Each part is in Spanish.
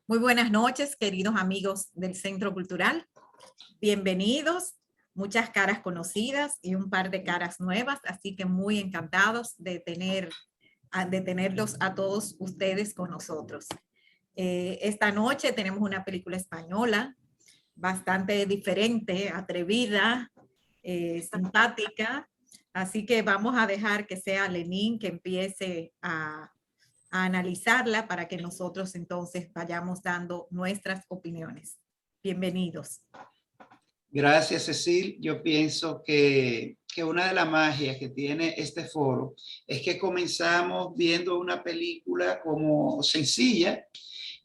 Muy buenas noches, queridos amigos del Centro Cultural. Bienvenidos, muchas caras conocidas y un par de caras nuevas, así que muy encantados de tenerlos a todos ustedes con nosotros. Esta noche tenemos una película española bastante diferente, atrevida, simpática, así que vamos a dejar que sea Lenín que empiece a analizarla para que nosotros entonces vayamos dando nuestras opiniones. Bienvenidos. Gracias, Cecil. Yo pienso que una de las magias que tiene este foro es que comenzamos viendo una película como sencilla.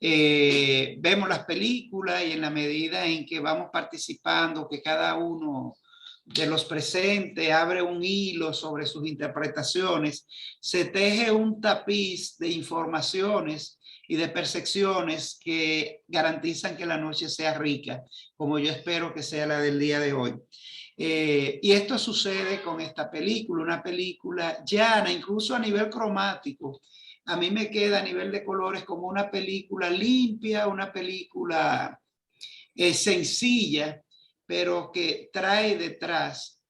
Vemos las películas y en la medida en que vamos participando, que cada uno de los presentes abre un hilo sobre sus interpretaciones, se teje un tapiz de informaciones y de percepciones que garantizan que la noche sea rica, como yo espero que sea la del día de hoy. Y esto sucede con esta película, una película llana, incluso a nivel cromático. A mí me queda a nivel de colores como una película limpia, una película sencilla, pero que trae detrás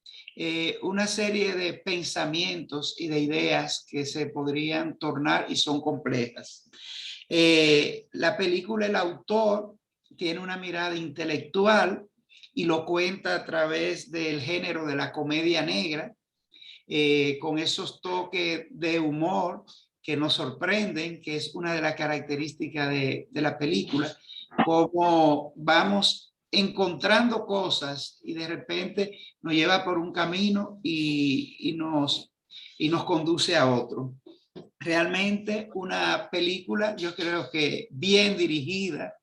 una serie de pensamientos y de ideas que se podrían tornar y son complejas. La película, el autor tiene una mirada intelectual y lo cuenta a través del género de la comedia negra, con esos toques de humor que nos sorprenden, que es una de las características de la película, como vamos encontrando cosas y de repente nos lleva por un camino y nos conduce a otro. Realmente una película, yo creo que bien dirigida,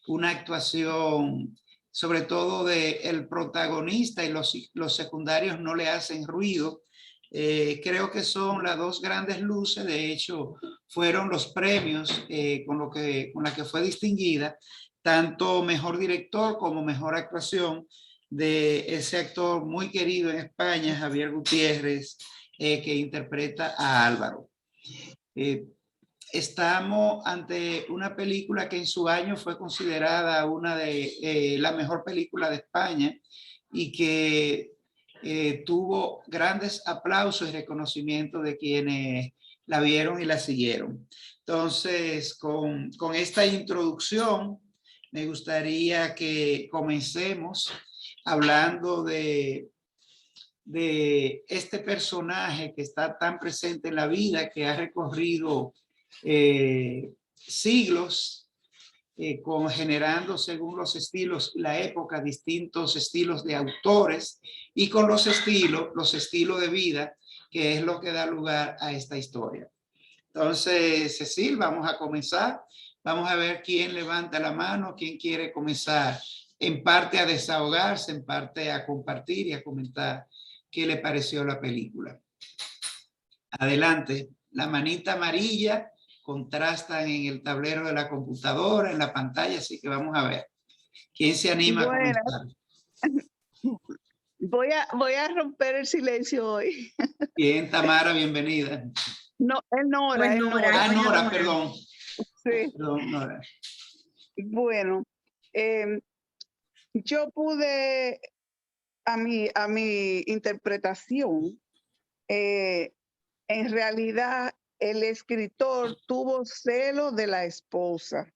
una actuación sobre todo del protagonista y los secundarios no le hacen ruido. Creo que son las dos grandes luces, de hecho fueron los premios con la que fue distinguida, tanto mejor director como mejor actuación de ese actor muy querido en España, Javier Gutiérrez, que interpreta a Álvaro. Estamos ante una película que en su año fue considerada una de la mejor película de España y que tuvo grandes aplausos y reconocimiento de quienes la vieron y la siguieron. Entonces, con esta introducción, me gustaría que comencemos hablando de este personaje que está tan presente en la vida, que ha recorrido siglos, generando según los estilos, la época, distintos estilos de autores y con los estilos de vida, que es lo que da lugar a esta historia. Entonces, Cecil, vamos a comenzar. Vamos a ver quién levanta la mano, quién quiere comenzar en parte a desahogarse, en parte a compartir y a comentar qué le pareció la película. Adelante, la manita amarilla contrastan en el tablero de la computadora, en la pantalla, así que vamos a ver. ¿Quién se anima a comenzar? Voy a romper el silencio hoy. Bien, Tamara, bienvenida. No, es Nora, es Nora. Ah, Nora, perdón. Sí. Perdón, Nora. Bueno, yo pude, a mi interpretación, en realidad el escritor tuvo celo de la esposa,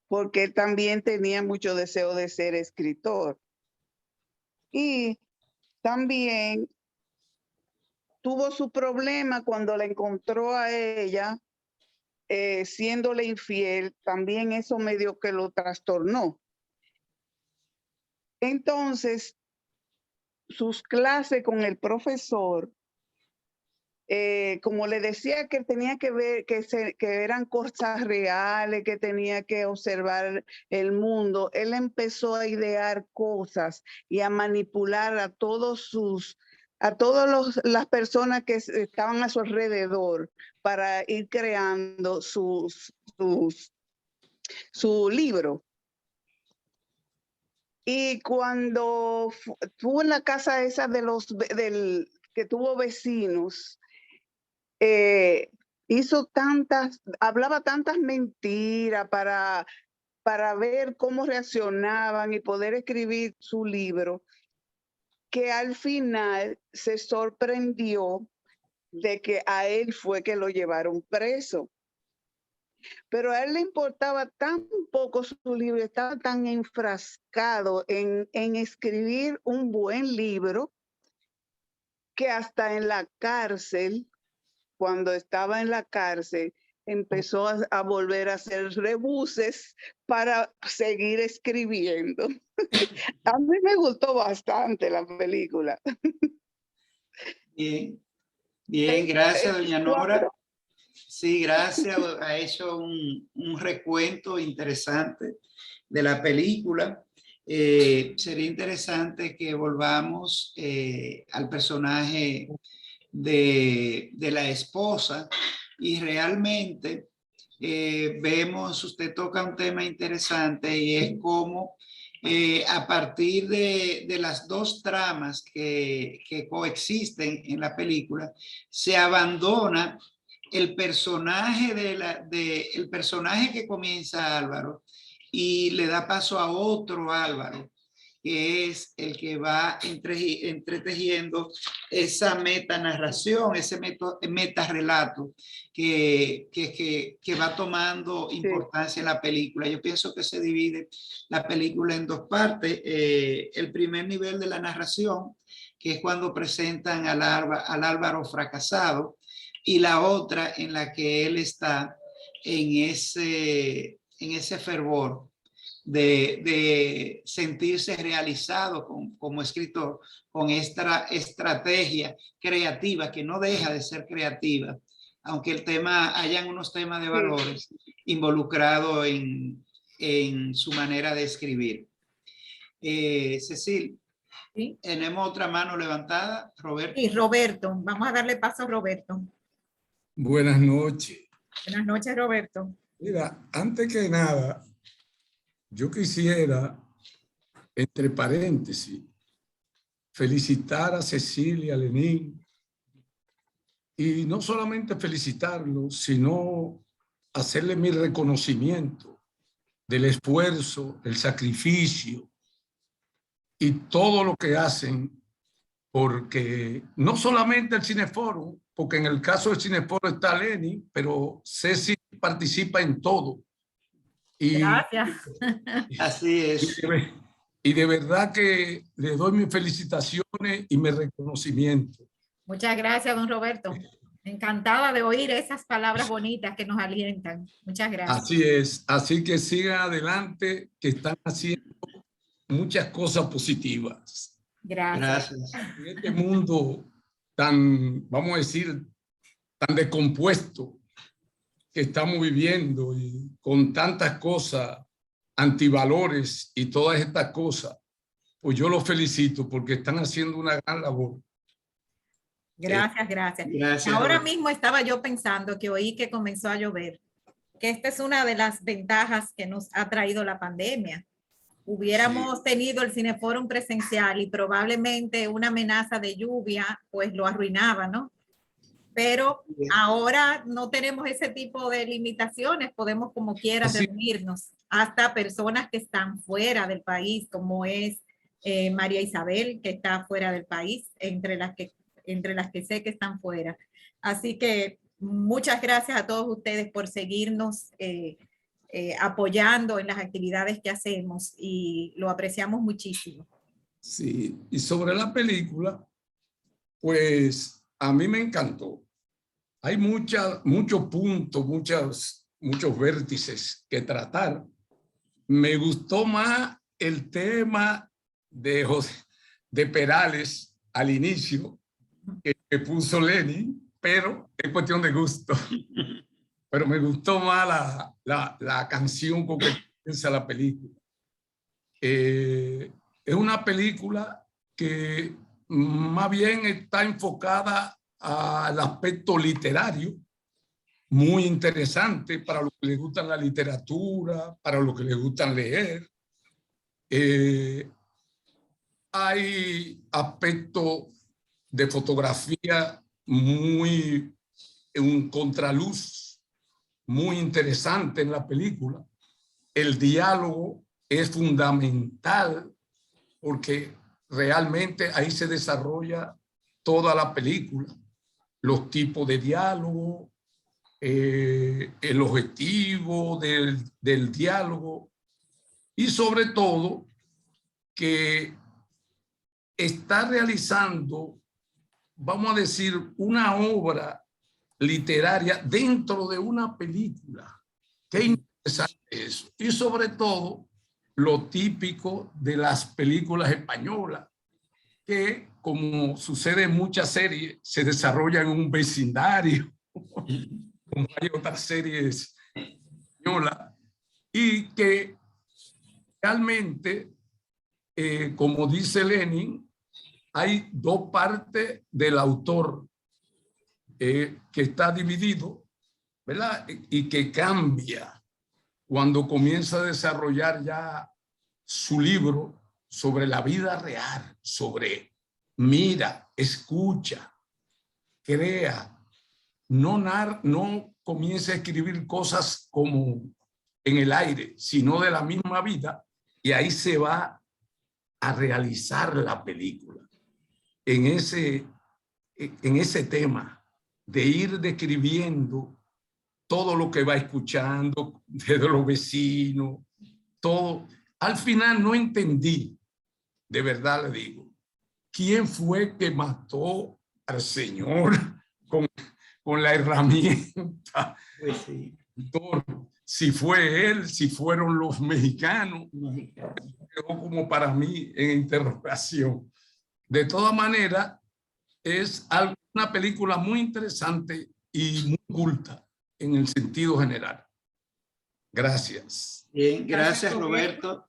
porque él también tenía mucho deseo de ser escritor. Y también tuvo su problema cuando la encontró a ella siéndole infiel, también eso medio que lo trastornó. Entonces, sus clases con el profesor, como le decía que tenía que ver, que eran cosas reales, que tenía que observar el mundo, él empezó a idear cosas y a manipular a todas las personas que estaban a su alrededor para ir creando su libro. Y cuando estuvo en la casa esa que tuvo vecinos, hablaba tantas mentiras para ver cómo reaccionaban y poder escribir su libro, que al final se sorprendió de que a él fue que lo llevaron preso. Pero a él le importaba tan poco su libro, estaba tan enfrascado en escribir un buen libro, que hasta en la cárcel, cuando estaba en la cárcel, empezó a volver a hacer rebuses para seguir escribiendo. A mí me gustó bastante la película. Bien, bien, gracias, doña Nora. Sí, gracias. Ha hecho un recuento interesante de la película. Sería interesante que volvamos al personaje de la esposa y realmente vemos, usted toca un tema interesante y es cómo a partir de las dos tramas que coexisten en la película, se abandona el personaje el personaje que comienza Álvaro y le da paso a otro Álvaro, que es el que va entretejiendo esa metanarración, ese metarrelato que va tomando importancia en la película. Yo pienso que se divide la película en dos partes. El primer nivel de la narración, que es cuando presentan al Álvaro fracasado, y la otra en la que él está en ese fervor de sentirse realizado como escritor, con esta estrategia creativa que no deja de ser creativa, aunque hayan unos temas de valores involucrados en su manera de escribir. Cecil, ¿sí? Tenemos otra mano levantada, Roberto. Sí, Roberto, vamos a darle paso a Roberto. Buenas noches. Buenas noches, Roberto. Mira, antes que nada, yo quisiera, entre paréntesis, felicitar a Cecilia Lenín y no solamente felicitarlo, sino hacerle mi reconocimiento del esfuerzo, el sacrificio y todo lo que hacen, porque no solamente el Cineforo, porque en el caso del Cineforo está Lenin, pero Ceci participa en todo. Y, gracias. Así es. Y de verdad que le doy mis felicitaciones y mi reconocimiento. Muchas gracias, don Roberto. Encantada de oír esas palabras bonitas que nos alientan. Muchas gracias. Así es. Así que sigan adelante, que están haciendo muchas cosas positivas. Gracias. En este mundo tan, vamos a decir, tan descompuesto que estamos viviendo y con tantas cosas, antivalores y todas estas cosas, pues yo los felicito porque están haciendo una gran labor. Gracias, gracias. Gracias. Ahora mismo estaba yo pensando que oí que comenzó a llover, que esta es una de las ventajas que nos ha traído la pandemia. Hubiéramos tenido el Cineforum presencial y probablemente una amenaza de lluvia, pues lo arruinaba, ¿no? Pero ahora no tenemos ese tipo de limitaciones, podemos como quiera reunirnos, hasta personas que están fuera del país, como es María Isabel, que está fuera del país, entre las que sé que están fuera. Así que muchas gracias a todos ustedes por seguirnos apoyando en las actividades que hacemos y lo apreciamos muchísimo. Sí, y sobre la película, pues a mí me encantó. Hay muchos puntos, muchos vértices que tratar. Me gustó más el tema de Perales al inicio, que puso Lenin, pero es cuestión de gusto. Pero me gustó más la canción con que comienza la película. Es una película que más bien está enfocada al aspecto literario, muy interesante para los que les gustan la literatura, para los que les gustan leer. Hay aspectos de fotografía muy un contraluz muy interesante en la película. El diálogo es fundamental porque realmente ahí se desarrolla toda la película, los tipos de diálogo, el objetivo del diálogo y sobre todo que está realizando, vamos a decir, una obra literaria dentro de una película. Qué interesante eso. Y sobre todo lo típico de las películas españolas, que como sucede en muchas series, se desarrollan en un vecindario, como hay otras series españolas, y que realmente, como dice Lenin, hay dos partes del autor que está dividido, ¿verdad? Y que cambia cuando comienza a desarrollar ya su libro sobre la vida real, sobre mira, escucha, crea, no comienza a escribir cosas como en el aire, sino de la misma vida, y ahí se va a realizar la película en ese tema de ir describiendo todo lo que va escuchando de los vecinos, todo. Al final no entendí, de verdad le digo, quién fue que mató al señor con la herramienta. Pues sí. Si fue él, si fueron los mexicanos, quedó como para mí en interrogación. De todas maneras, es una película muy interesante y muy culta en el sentido general. Gracias. Bien, gracias Roberto.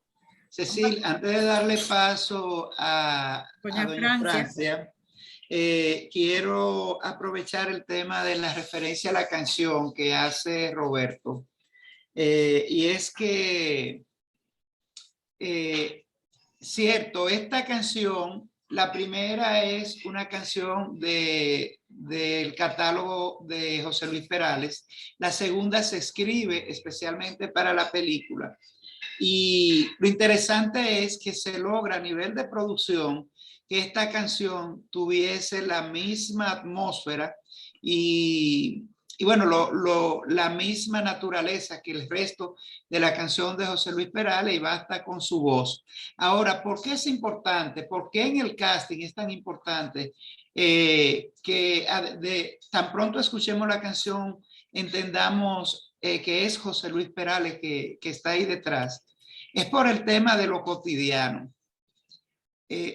Cecil, antes de darle paso a doña Francia, quiero aprovechar el tema de la referencia a la canción que hace Roberto. Y es que, cierto, esta canción, la primera es una canción del catálogo de José Luis Perales. La segunda se escribe especialmente para la película. Y lo interesante es que se logra a nivel de producción que esta canción tuviese la misma atmósfera y bueno, la misma naturaleza que el resto de la canción de José Luis Perales, y basta con su voz. Ahora, ¿por qué es importante? ¿Por qué en el casting es tan importante que tan pronto escuchemos la canción entendamos que es José Luis Perales que está ahí detrás? Es por el tema de lo cotidiano.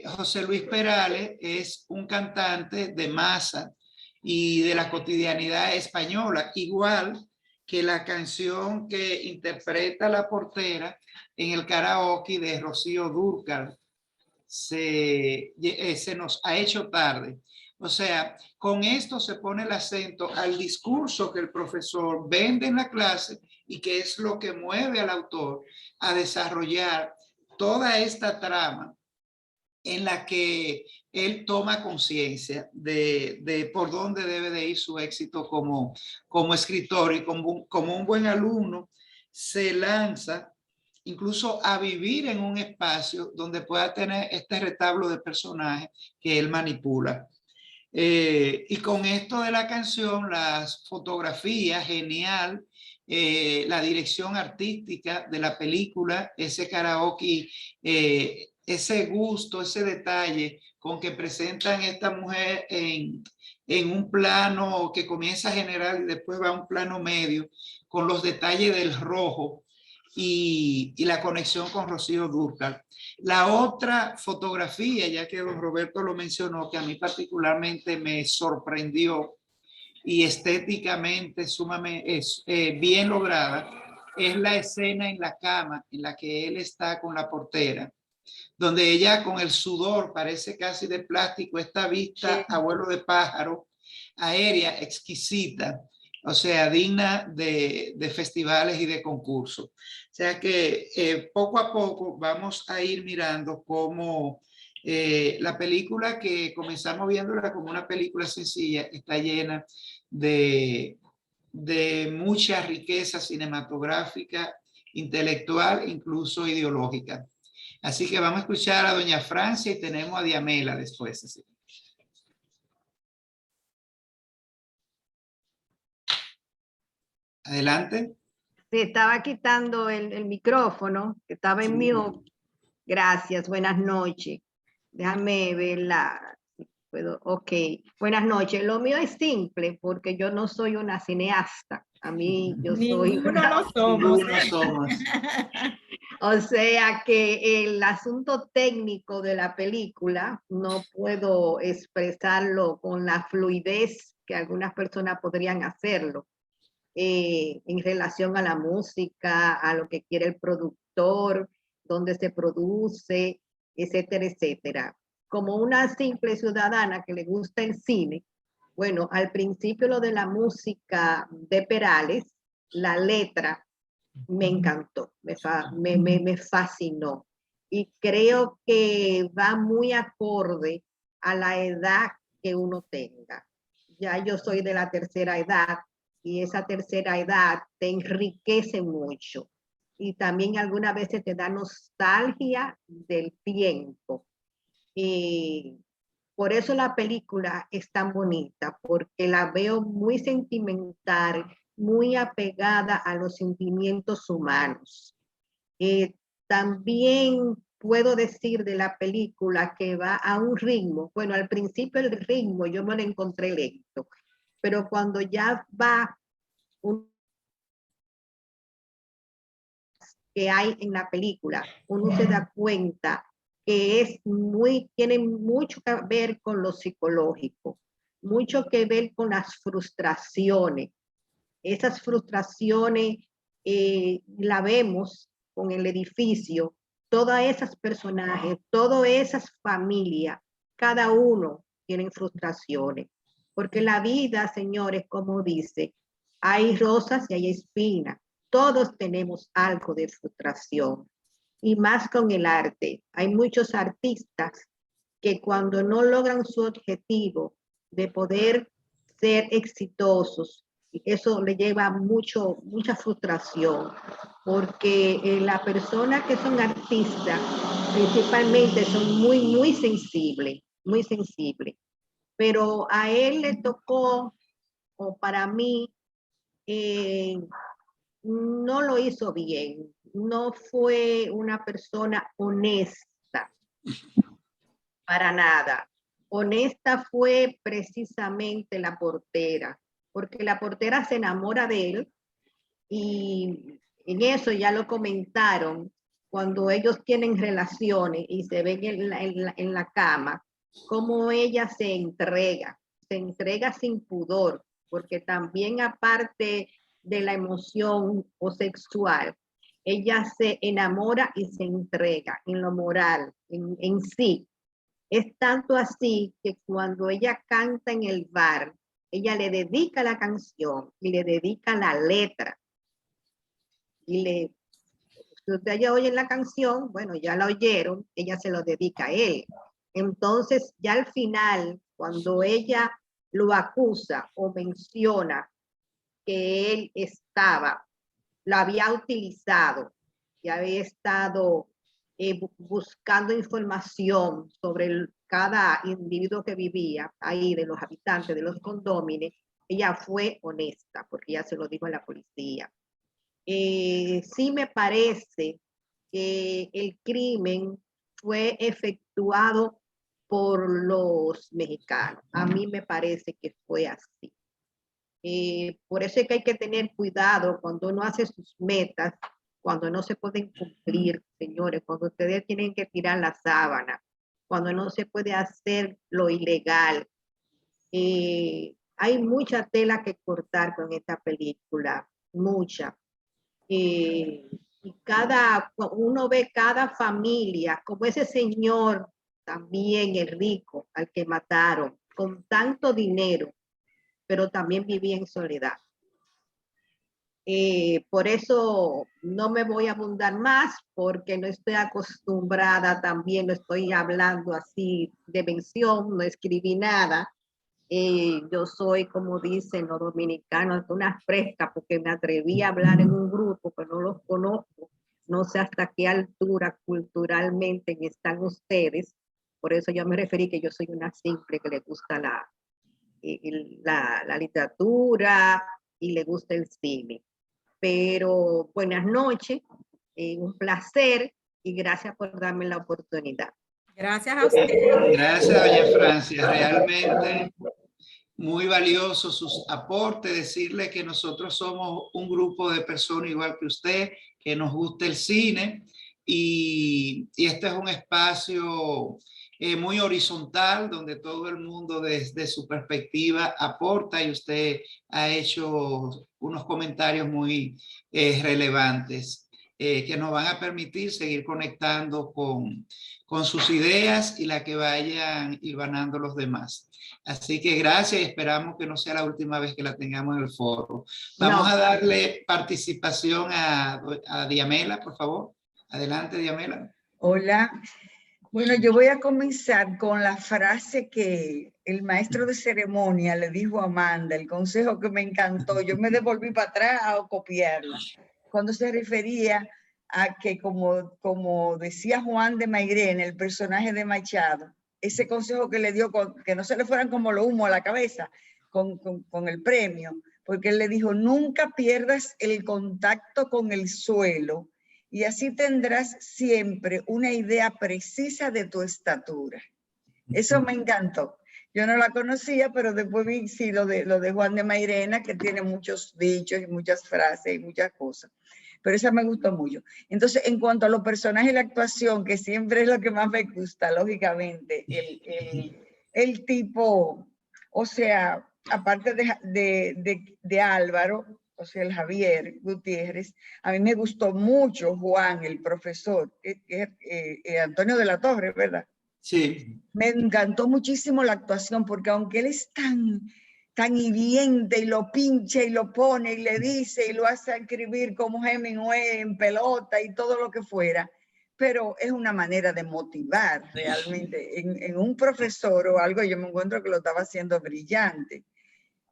José Luis Perales es un cantante de masa y de la cotidianidad española, igual que la canción que interpreta la portera en el karaoke de Rocío Dúrcal, se nos ha hecho tarde. O sea, con esto se pone el acento al discurso que el profesor vende en la clase y que es lo que mueve al autor a desarrollar toda esta trama en la que él toma conciencia de por dónde debe de ir su éxito como escritor, y como un buen alumno se lanza incluso a vivir en un espacio donde pueda tener este retablo de personajes que él manipula. Y con esto de la canción, las fotografías, genial, la dirección artística de la película, ese karaoke, ese gusto, ese detalle con que presentan esta mujer en un plano que comienza a generar y después va a un plano medio, con los detalles del rojo y la conexión con Rocío Dúrcal. La otra fotografía, ya que don Roberto lo mencionó, que a mí particularmente me sorprendió y estéticamente sumamente bien lograda, es la escena en la cama en la que él está con la portera, donde ella con el sudor parece casi de plástico, esta vista a vuelo de pájaro, aérea, exquisita, o sea, digna de festivales y de concursos. O sea que poco a poco vamos a ir mirando cómo la película, que comenzamos viéndola como una película sencilla, está llena de mucha riqueza cinematográfica, intelectual, incluso ideológica. Así que vamos a escuchar a doña Francia y tenemos a Diamela después. Así. Adelante. Se estaba quitando el micrófono, que estaba en mute. Gracias, buenas noches. Déjame verla. Puedo, ok, buenas noches. Lo mío es simple porque yo no soy una cineasta. A mí yo soy Ninguno una... lo somos. Ninguno somos. O sea que el asunto técnico de la película no puedo expresarlo con la fluidez que algunas personas podrían hacerlo en relación a la música, a lo que quiere el productor, dónde se produce, etcétera, etcétera. Como una simple ciudadana que le gusta el cine, bueno, al principio lo de la música de Perales, la letra me encantó, me fascinó. Y creo que va muy acorde a la edad que uno tenga. Ya yo soy de la tercera edad y esa tercera edad te enriquece mucho. Y también algunas veces te da nostalgia del tiempo. Y por eso la película es tan bonita, porque la veo muy sentimental, muy apegada a los sentimientos humanos. También puedo decir de la película que va a un ritmo, bueno, al principio el ritmo yo me lo encontré lento, pero cuando ya va que hay en la película, uno se da cuenta que es tiene mucho que ver con lo psicológico, mucho que ver con las frustraciones. Esas frustraciones la vemos con el edificio, todas esas personajes, todas esas familias, cada uno tiene frustraciones. Porque la vida, señores, como dice, hay rosas y hay espinas. Todos tenemos algo de frustración. Y más con el arte. Hay muchos artistas que cuando no logran su objetivo de poder ser exitosos, eso le lleva mucha frustración, porque las personas que son artistas principalmente son muy sensibles, muy sensibles. Pero a él le tocó, o para mí, no lo hizo bien, no fue una persona honesta, para nada. Honesta fue precisamente la portera, porque la portera se enamora de él y en eso ya lo comentaron, cuando ellos tienen relaciones y se ven en la cama, cómo ella se entrega sin pudor, porque también aparte de la emoción o sexual, ella se enamora y se entrega en lo moral, en sí. Es tanto así que cuando ella canta en el bar, ella le dedica la canción y le dedica la letra. Y si ustedes ya oyen la canción, bueno, ya la oyeron, ella se lo dedica a él. Entonces, ya al final, cuando ella lo acusa o menciona que él lo había utilizado y había estado buscando información sobre cada individuo que vivía ahí, de los habitantes de los condóminos, ella fue honesta porque ella se lo dijo a la policía. Sí me parece que el crimen fue efectuado por los mexicanos. A mí me parece que fue así. Por eso es que hay que tener cuidado cuando uno hace sus metas, cuando no se pueden cumplir, señores, cuando ustedes tienen que tirar la sábana, cuando no se puede hacer lo ilegal. Hay mucha tela que cortar con esta película, mucha. Y uno ve cada familia, como ese señor también, el rico, al que mataron, con tanto dinero, pero también vivía en soledad. Por eso no me voy a abundar más, porque no estoy acostumbrada, también no estoy hablando así de mención, no escribí nada, Yo soy, como dicen los dominicanos, una fresca porque me atreví a hablar en un grupo que no los conozco. No sé hasta qué altura culturalmente están ustedes. Por eso yo me referí que yo soy una simple que le gusta la literatura y le gusta el cine. Pero buenas noches, un placer y gracias por darme la oportunidad. Gracias a usted. Gracias, doña Francia. Realmente muy valioso sus aportes. Decirle que nosotros somos un grupo de personas igual que usted, que nos gusta el cine y este es un espacio muy horizontal donde todo el mundo desde su perspectiva aporta y usted ha hecho unos comentarios muy relevantes que nos van a permitir seguir conectando con sus ideas y la que vayan hilvanando los demás. Así que gracias y esperamos que no sea la última vez que la tengamos en el foro. Vamos a darle participación a Diamela, por favor. Adelante, Diamela. Hola. Bueno, yo voy a comenzar con la frase que el maestro de ceremonia le dijo a Amanda, el consejo que me encantó. Yo me devolví para atrás a copiarla. Cuando se refería a que, como decía Juan de Mairena, el personaje de Machado, ese consejo que le dio, que no se le fueran como lo humo a la cabeza con el premio, porque él le dijo, nunca pierdas el contacto con el suelo y así tendrás siempre una idea precisa de tu estatura. Eso me encantó. Yo no la conocía, pero después vi sí, lo de Juan de Mairena, que tiene muchos dichos y muchas frases y muchas cosas. Pero esa me gustó mucho. Entonces, en cuanto a los personajes y la actuación, que siempre es lo que más me gusta, lógicamente, el tipo, o sea, aparte de Álvaro, o sea, el Javier Gutiérrez, a mí me gustó mucho Juan, el profesor, Antonio de la Torre, ¿verdad? Sí. Me encantó muchísimo la actuación, porque aunque él es tan hiriente y lo pincha y lo pone y le dice y lo hace escribir como Hemingway en pelota y todo lo que fuera, pero es una manera de motivar realmente. En un profesor o algo yo me encuentro que lo estaba haciendo brillante.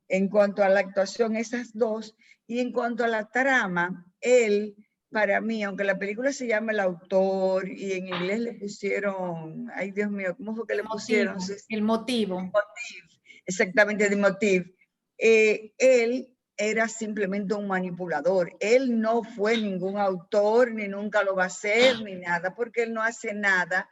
En cuanto a la actuación, esas dos, y en cuanto a la trama, él, para mí, aunque la película se llama El Autor y en inglés le pusieron, ay Dios mío, ¿cómo fue que le pusieron? El motivo. Exactamente, The Motive. Él era simplemente un manipulador. Él no fue ningún autor, ni nunca lo va a ser, ni nada, porque él no hace nada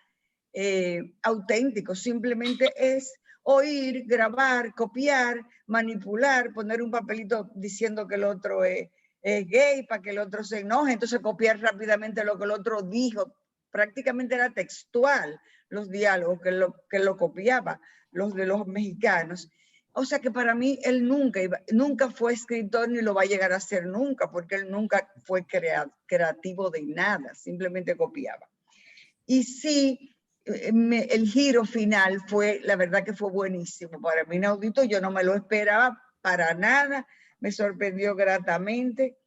auténtico. Simplemente es oír, grabar, copiar, manipular, poner un papelito diciendo que el otro es gay para que el otro se enoje, entonces copiar rápidamente lo que el otro dijo. Prácticamente era textual los diálogos que lo copiaba, los de los mexicanos. O sea que para mí él nunca fue escritor ni lo va a llegar a ser nunca, porque él nunca fue creativo de nada, simplemente copiaba. Y sí, el giro final fue, la verdad que fue buenísimo. Para mí inaudito, yo no me lo esperaba para nada, me sorprendió gratamente.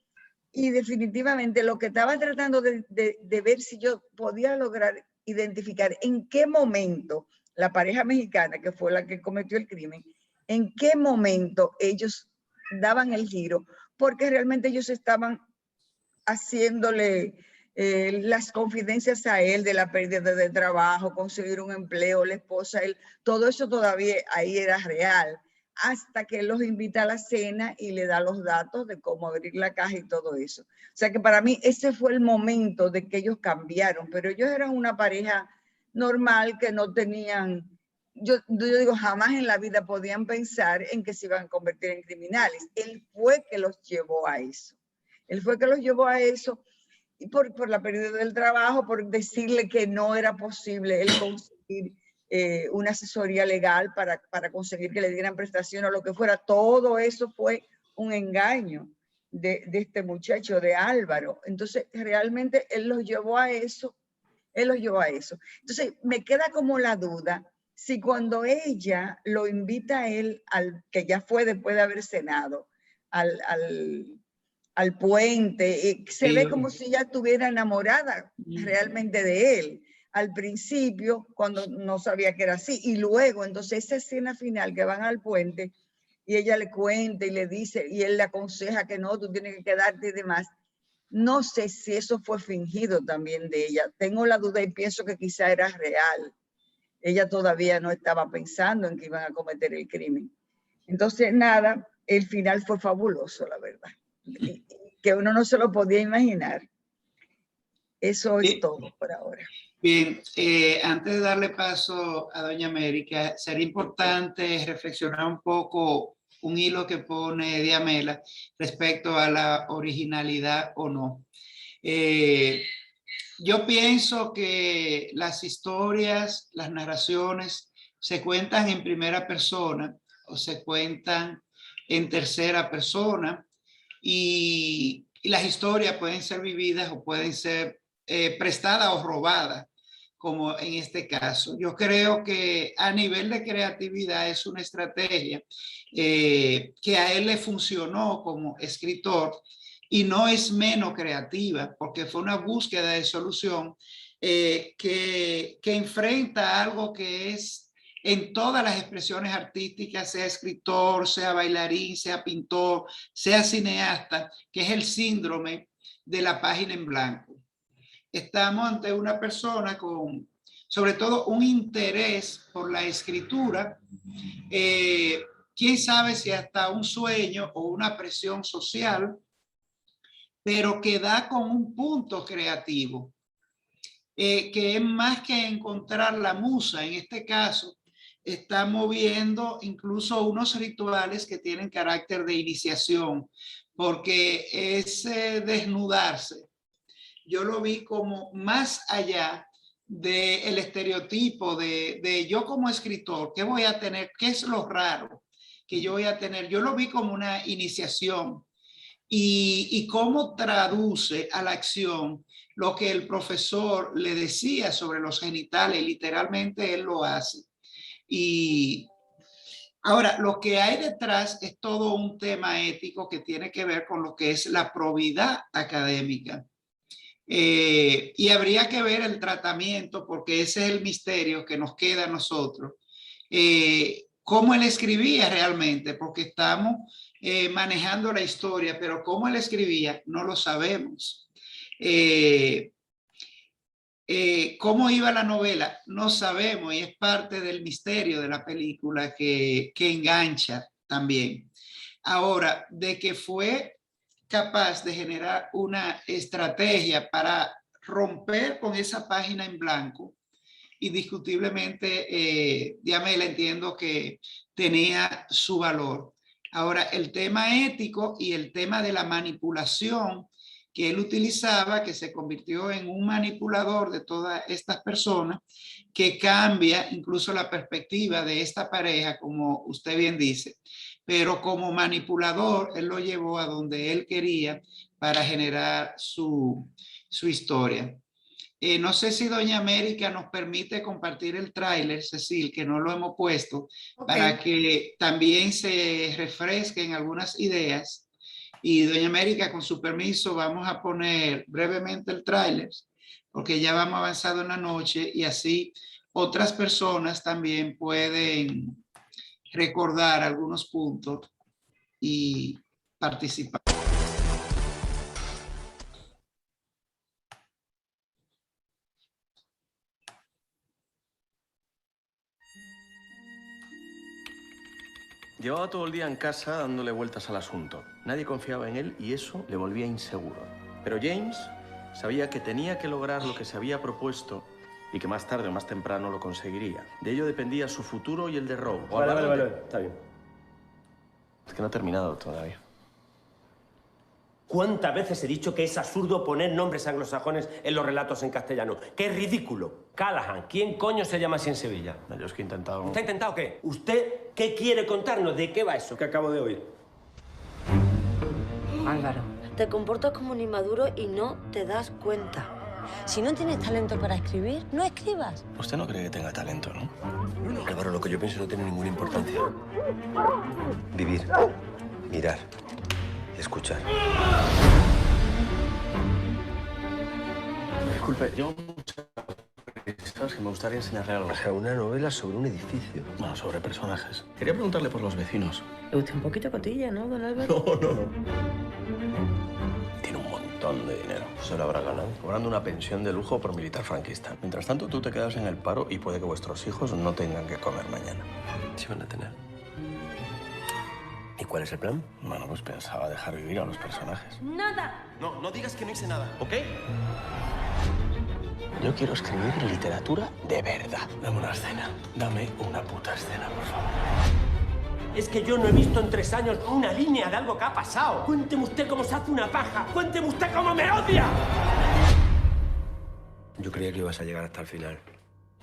Y definitivamente lo que estaba tratando de ver si yo podía lograr identificar en qué momento la pareja mexicana, que fue la que cometió el crimen, en qué momento ellos daban el giro, porque realmente ellos estaban haciéndole las confidencias a él de la pérdida de trabajo, conseguir un empleo, la esposa, él, todo eso todavía ahí era real, hasta que él los invita a la cena y le da los datos de cómo abrir la caja y todo eso. O sea que para mí ese fue el momento de que ellos cambiaron, pero ellos eran una pareja normal que no tenían, yo digo, jamás en la vida podían pensar en que se iban a convertir en criminales. Él fue que los llevó a eso. Él fue que los llevó a eso y por la pérdida del trabajo, por decirle que no era posible él conseguir una asesoría legal para conseguir que le dieran prestación o lo que fuera. Todo eso fue un engaño de este muchacho, de Álvaro. Entonces, realmente él los llevó a eso. Él los llevó a eso. Entonces, me queda como la duda si cuando ella lo invita a él, que ya fue después de haber cenado, al puente, se ve como si ella estuviera enamorada realmente de él, al principio cuando no sabía que era así. Y luego, entonces, esa escena final que van al puente y ella le cuenta y le dice, y él le aconseja que no, tú tienes que quedarte y demás. No sé si eso fue fingido también de ella. Tengo la duda y pienso que quizá era real. Ella todavía no estaba pensando en que iban a cometer el crimen. Entonces, nada, el final fue fabuloso, la verdad. Que uno no se lo podía imaginar. Eso es todo por ahora. Bien, antes de darle paso a doña América, sería importante reflexionar un poco un hilo que pone Diamela respecto a la originalidad o no. Yo pienso que las historias, las narraciones se cuentan en primera persona o se cuentan en tercera persona y las historias pueden ser vividas o pueden ser prestadas o robadas, como en este caso. Yo creo que a nivel de creatividad es una estrategia que a él le funcionó como escritor y no es menos creativa porque fue una búsqueda de solución que enfrenta algo que es en todas las expresiones artísticas, sea escritor, sea bailarín, sea pintor, sea cineasta, que es el síndrome de la página en blanco. Estamos ante una persona con, sobre todo, un interés por la escritura, quién sabe si hasta un sueño o una presión social, pero que da con un punto creativo, que es más que encontrar la musa. En este caso, estamos viendo incluso unos rituales que tienen carácter de iniciación, porque ese desnudarse, yo lo vi como más allá del estereotipo de yo como escritor, ¿qué voy a tener? ¿Qué es lo raro que yo voy a tener? Yo lo vi como una iniciación y cómo traduce a la acción lo que el profesor le decía sobre los genitales, literalmente él lo hace. Y ahora, lo que hay detrás es todo un tema ético que tiene que ver con lo que es la probidad académica. Y habría que ver el tratamiento, porque ese es el misterio que nos queda a nosotros. Cómo él escribía realmente, porque estamos manejando la historia, pero cómo él escribía no lo sabemos. ¿Cómo iba la novela? No sabemos, y es parte del misterio de la película que engancha también. Ahora, de que fue capaz de generar una estrategia para romper con esa página en blanco, indiscutiblemente, Diamela, entiendo que tenía su valor. Ahora, el tema ético y el tema de la manipulación que él utilizaba, que se convirtió en un manipulador de todas estas personas, que cambia incluso la perspectiva de esta pareja, como usted bien dice, pero como manipulador, él lo llevó a donde él quería para generar su historia. No sé si doña América nos permite compartir el tráiler, Cecil, que no lo hemos puesto, para que también se refresquen algunas ideas. Y doña América, con su permiso, vamos a poner brevemente el tráiler, porque ya vamos avanzado en la noche y así otras personas también pueden recordar algunos puntos y participar. Llevaba todo el día en casa dándole vueltas al asunto. Nadie confiaba en él y eso le volvía inseguro. Pero James sabía que tenía que lograr lo que se había propuesto y que más tarde o más temprano lo conseguiría. De ello dependía su futuro y el de Roe. Vale, está bien. Es que no ha terminado todavía. ¿Cuántas veces he dicho que es absurdo poner nombres anglosajones en los relatos en castellano? ¡Qué ridículo! Callahan, ¿quién coño se llama así en Sevilla? No, yo es que he intentado... ¿Usted ha intentado qué? ¿Usted qué quiere contarnos? ¿De qué va eso que acabo de oír? Álvaro, te comportas como un inmaduro y no te das cuenta. Si no tienes talento para escribir, no escribas. Usted no cree que tenga talento, ¿no? Álvaro, lo que yo pienso no tiene ninguna importancia. Vivir, mirar y escuchar. Disculpe, llevo mucha prisa. Sabes que me gustaría enseñarle algo. O sea, una novela sobre un edificio. Bueno, sobre personajes. Quería preguntarle por los vecinos. Le gusta un poquito cotilla, ¿no, don Álvaro? No. Tiene un montón de dinero. Se lo habrá ganado. Cobrando una pensión de lujo por militar franquista. Mientras tanto, tú te quedas en el paro y puede que vuestros hijos no tengan que comer mañana. Sí van a tener. ¿Y cuál es el plan? Bueno, pues pensaba dejar vivir a los personajes. ¡Nada! No digas que no hice nada, ¿ok? Yo quiero escribir literatura de verdad. Dame una escena. Dame una puta escena, por favor. Es que yo no he visto en 3 años una línea de algo que ha pasado. Cuénteme usted cómo se hace una paja. Cuénteme usted cómo me odia. Yo creía que ibas a llegar hasta el final.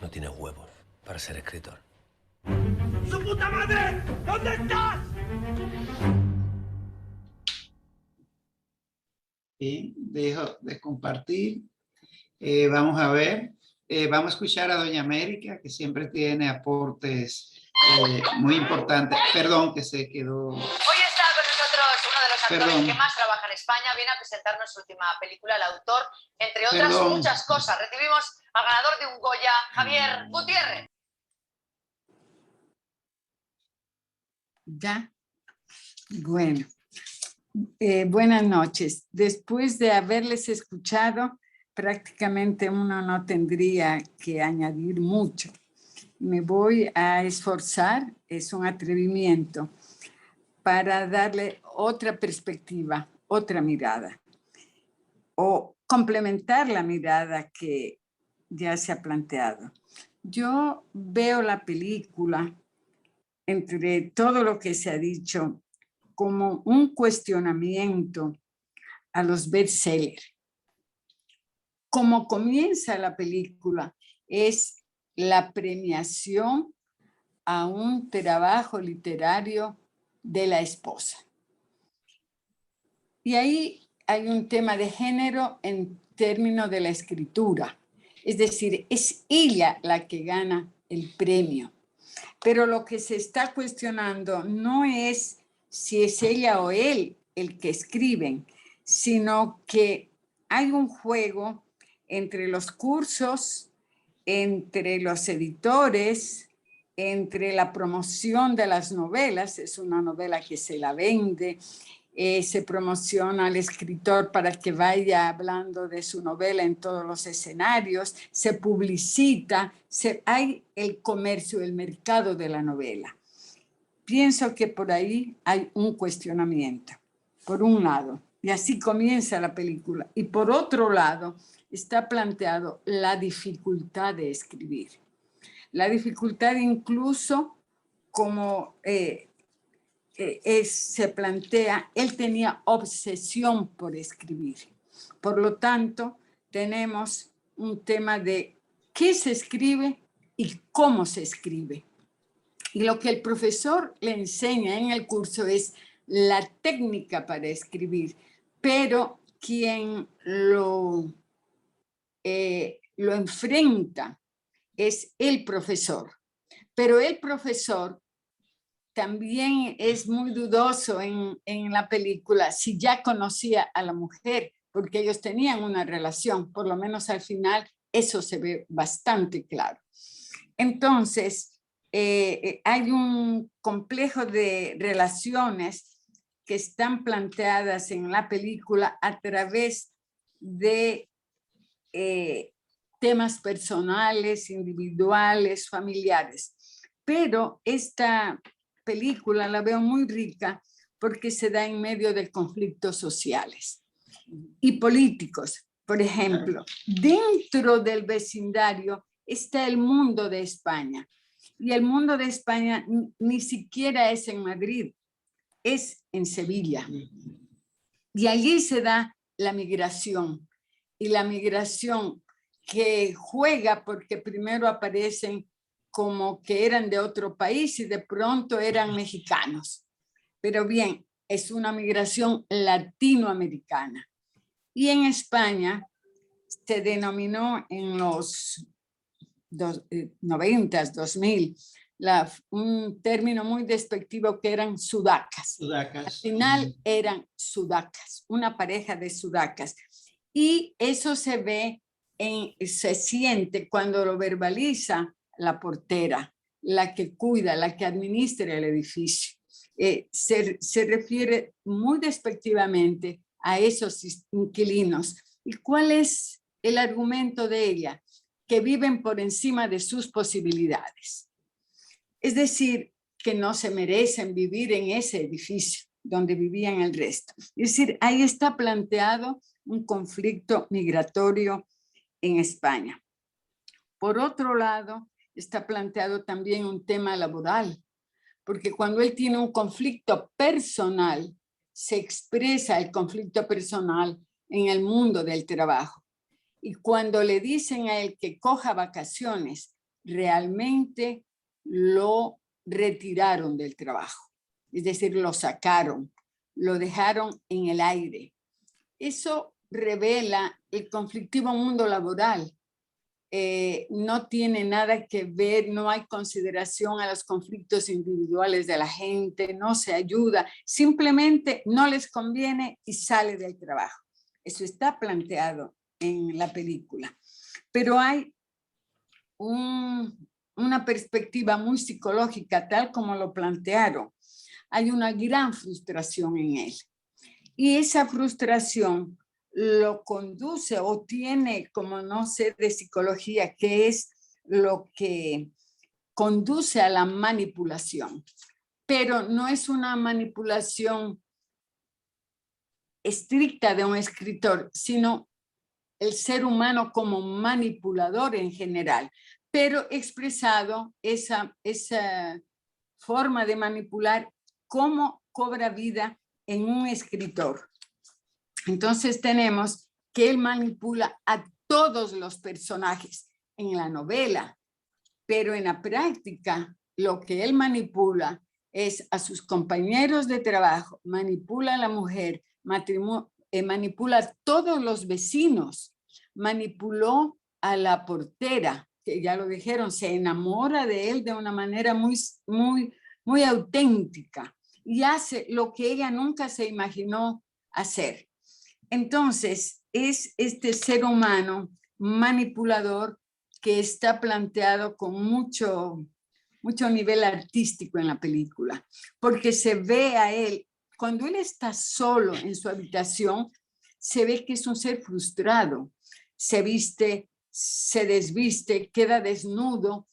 No tienes huevos para ser escritor. ¡Su puta madre! ¿Dónde estás? Bien, dejo de compartir. Vamos a ver. Vamos a escuchar a Doña América, que siempre tiene aportes muy importantes. Perdón, que se quedó. Hoy está con nosotros uno de los actores que más trabaja en España. Viene a presentarnos su última película, El autor, entre otras muchas cosas. Recibimos al ganador de un Goya, Javier Gutiérrez. Ya. Bueno, buenas noches. Después de haberles escuchado, prácticamente uno no tendría que añadir mucho. Me voy a esforzar, es un atrevimiento, para darle otra perspectiva, otra mirada, o complementar la mirada que ya se ha planteado. Yo veo la película, entre todo lo que se ha dicho, como un cuestionamiento a los bestsellers. Como comienza la película, es la premiación a un trabajo literario de la esposa. Y ahí hay un tema de género en términos de la escritura. Es decir, es ella la que gana el premio. Pero lo que se está cuestionando no es si es ella o él el que escriben, sino que hay un juego entre los cursos, entre los editores, entre la promoción de las novelas. Es una novela que se la vende, se promociona al escritor para que vaya hablando de su novela en todos los escenarios, se publicita, hay el comercio, el mercado de la novela. Pienso que por ahí hay un cuestionamiento, por un lado, y así comienza la película. Y por otro lado, está planteado la dificultad de escribir. La dificultad incluso como se plantea, él tenía obsesión por escribir. Por lo tanto, tenemos un tema de qué se escribe y cómo se escribe. Y lo que el profesor le enseña en el curso es la técnica para escribir, pero quien lo enfrenta es el profesor. Pero el profesor también es muy dudoso en la película si ya conocía a la mujer, porque ellos tenían una relación, por lo menos al final eso se ve bastante claro. Entonces, hay un complejo de relaciones que están planteadas en la película a través de temas personales, individuales, familiares. Pero esta película la veo muy rica porque se da en medio de conflictos sociales y políticos. Por ejemplo, dentro del vecindario está el mundo de España. Y el mundo de España ni siquiera es en Madrid, es en Sevilla. Y allí se da la migración. Y la migración que juega porque primero aparecen como que eran de otro país y de pronto eran mexicanos. Pero bien, es una migración latinoamericana. Y en España se denominó en los 90s, 2000, un término muy despectivo que eran sudacas. Al final eran sudacas, una pareja de sudacas. Y eso se ve se siente cuando lo verbaliza la portera, la que cuida, la que administra el edificio. Se refiere muy despectivamente a esos inquilinos. ¿Y cuál es el argumento de ella? Que viven por encima de sus posibilidades. Es decir, que no se merecen vivir en ese edificio donde vivían el resto. Es decir, ahí está planteado un conflicto migratorio en España. Por otro lado, está planteado también un tema laboral, porque cuando él tiene un conflicto personal, se expresa el conflicto personal en el mundo del trabajo. Y cuando le dicen a él que coja vacaciones, realmente lo retiraron del trabajo. Es decir, lo sacaron, lo dejaron en el aire. Eso revela el conflictivo mundo laboral. No tiene nada que ver, no hay consideración a los conflictos individuales de la gente, no se ayuda, simplemente no les conviene y sale del trabajo. Eso está planteado en la película. Pero hay una perspectiva muy psicológica, tal como lo plantearon. Hay una gran frustración en él. Y esa frustración lo conduce o tiene, como no sé de psicología, qué es lo que conduce a la manipulación. Pero no es una manipulación estricta de un escritor, sino el ser humano como manipulador en general, pero expresado esa forma de manipular, cómo cobra vida en un escritor. Entonces tenemos que él manipula a todos los personajes en la novela, pero en la práctica lo que él manipula es a sus compañeros de trabajo, manipula a la mujer, manipula a todos los vecinos, manipuló a la portera, que ya lo dijeron, se enamora de él de una manera muy auténtica y hace lo que ella nunca se imaginó hacer. Entonces, es este ser humano manipulador que está planteado con mucho nivel artístico en la película, porque se ve a él, cuando él está solo en su habitación, se ve que es un ser frustrado, se viste, se desviste, queda desnudo,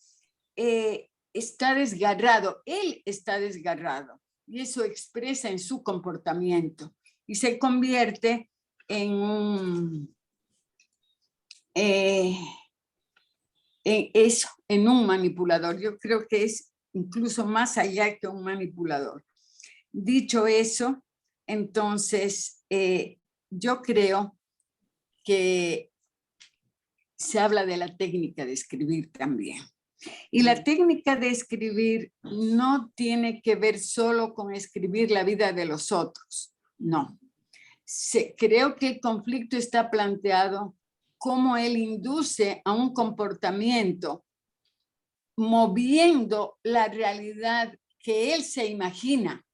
está desgarrado, él está desgarrado, y eso expresa en su comportamiento, y se convierte en un manipulador. Yo creo que es incluso más allá que un manipulador. Dicho eso, entonces yo creo que se habla de la técnica de escribir también. Y la técnica de escribir no tiene que ver solo con escribir la vida de los otros, no. Creo que el conflicto está planteado como él induce a un comportamiento moviendo la realidad que él se imagina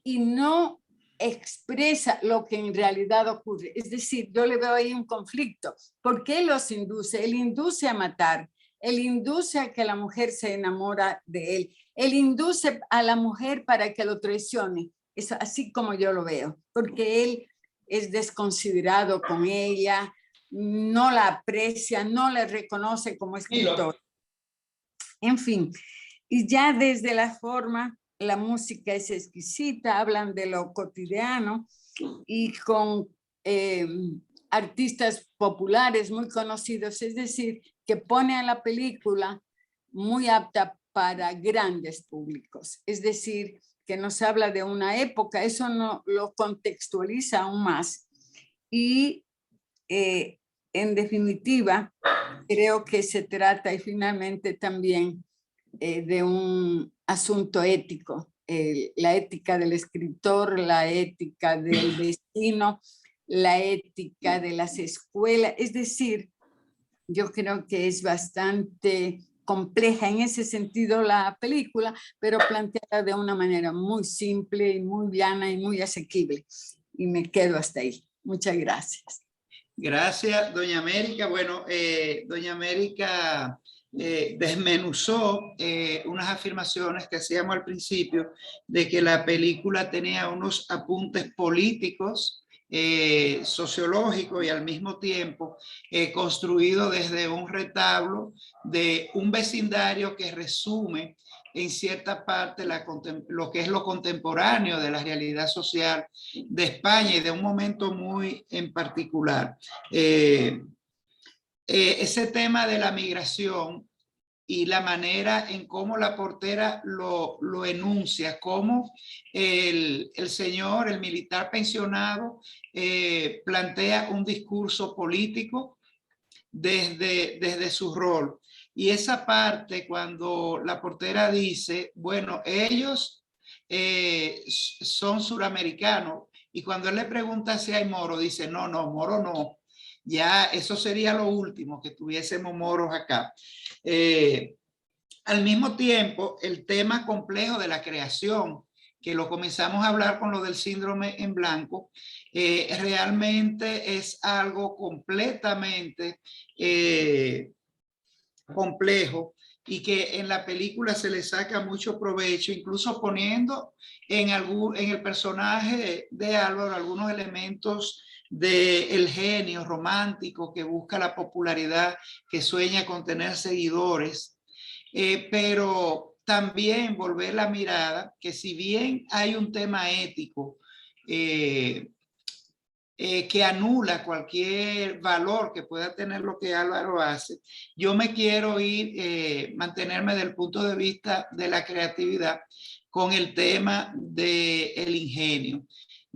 y no expresa lo que en realidad ocurre. Es decir, yo le veo ahí un conflicto. ¿Por qué los induce? Él induce a matar, él induce a que la mujer se enamora de él, él induce a la mujer para que lo traicione. Es así como yo lo veo, porque él es desconsiderado con ella, no la aprecia, no la reconoce como escritor. En fin, y ya desde la forma, la música es exquisita, hablan de lo cotidiano y con artistas populares muy conocidos, es decir, que pone a la película muy apta para grandes públicos, es decir, que nos habla de una época, eso no lo contextualiza aún más. Y en definitiva, creo que se trata y finalmente también de un asunto ético, la ética del escritor, la ética del vecino, la ética de las escuelas, es decir, yo creo que es bastante compleja en ese sentido la película, pero planteada de una manera muy simple y muy llana y muy asequible. Y me quedo hasta ahí. Muchas gracias. Gracias, doña América. Bueno, doña América desmenuzó unas afirmaciones que hacíamos al principio de que la película tenía unos apuntes políticos, sociológicos y al mismo tiempo construido desde un retablo de un vecindario que resume en cierta parte lo que es lo contemporáneo de la realidad social de España y de un momento muy en particular. Ese tema de la migración y la manera en cómo la portera lo enuncia, cómo el señor, el militar pensionado, plantea un discurso político desde su rol. Y esa parte cuando la portera dice, bueno, ellos son suramericanos, y cuando él le pregunta si hay moro, dice, no, moro no. Ya eso sería lo último, que tuviésemos moros acá. Al mismo tiempo, el tema complejo de la creación, que lo comenzamos a hablar con lo del síndrome en blanco, realmente es algo completamente complejo y que en la película se le saca mucho provecho, incluso poniendo en el personaje de Álvaro algunos elementos del genio romántico que busca la popularidad, que sueña con tener seguidores, pero también volver la mirada que si bien hay un tema ético que anula cualquier valor que pueda tener lo que Álvaro hace, yo me quiero mantenerme del punto de vista de la creatividad con el tema del ingenio.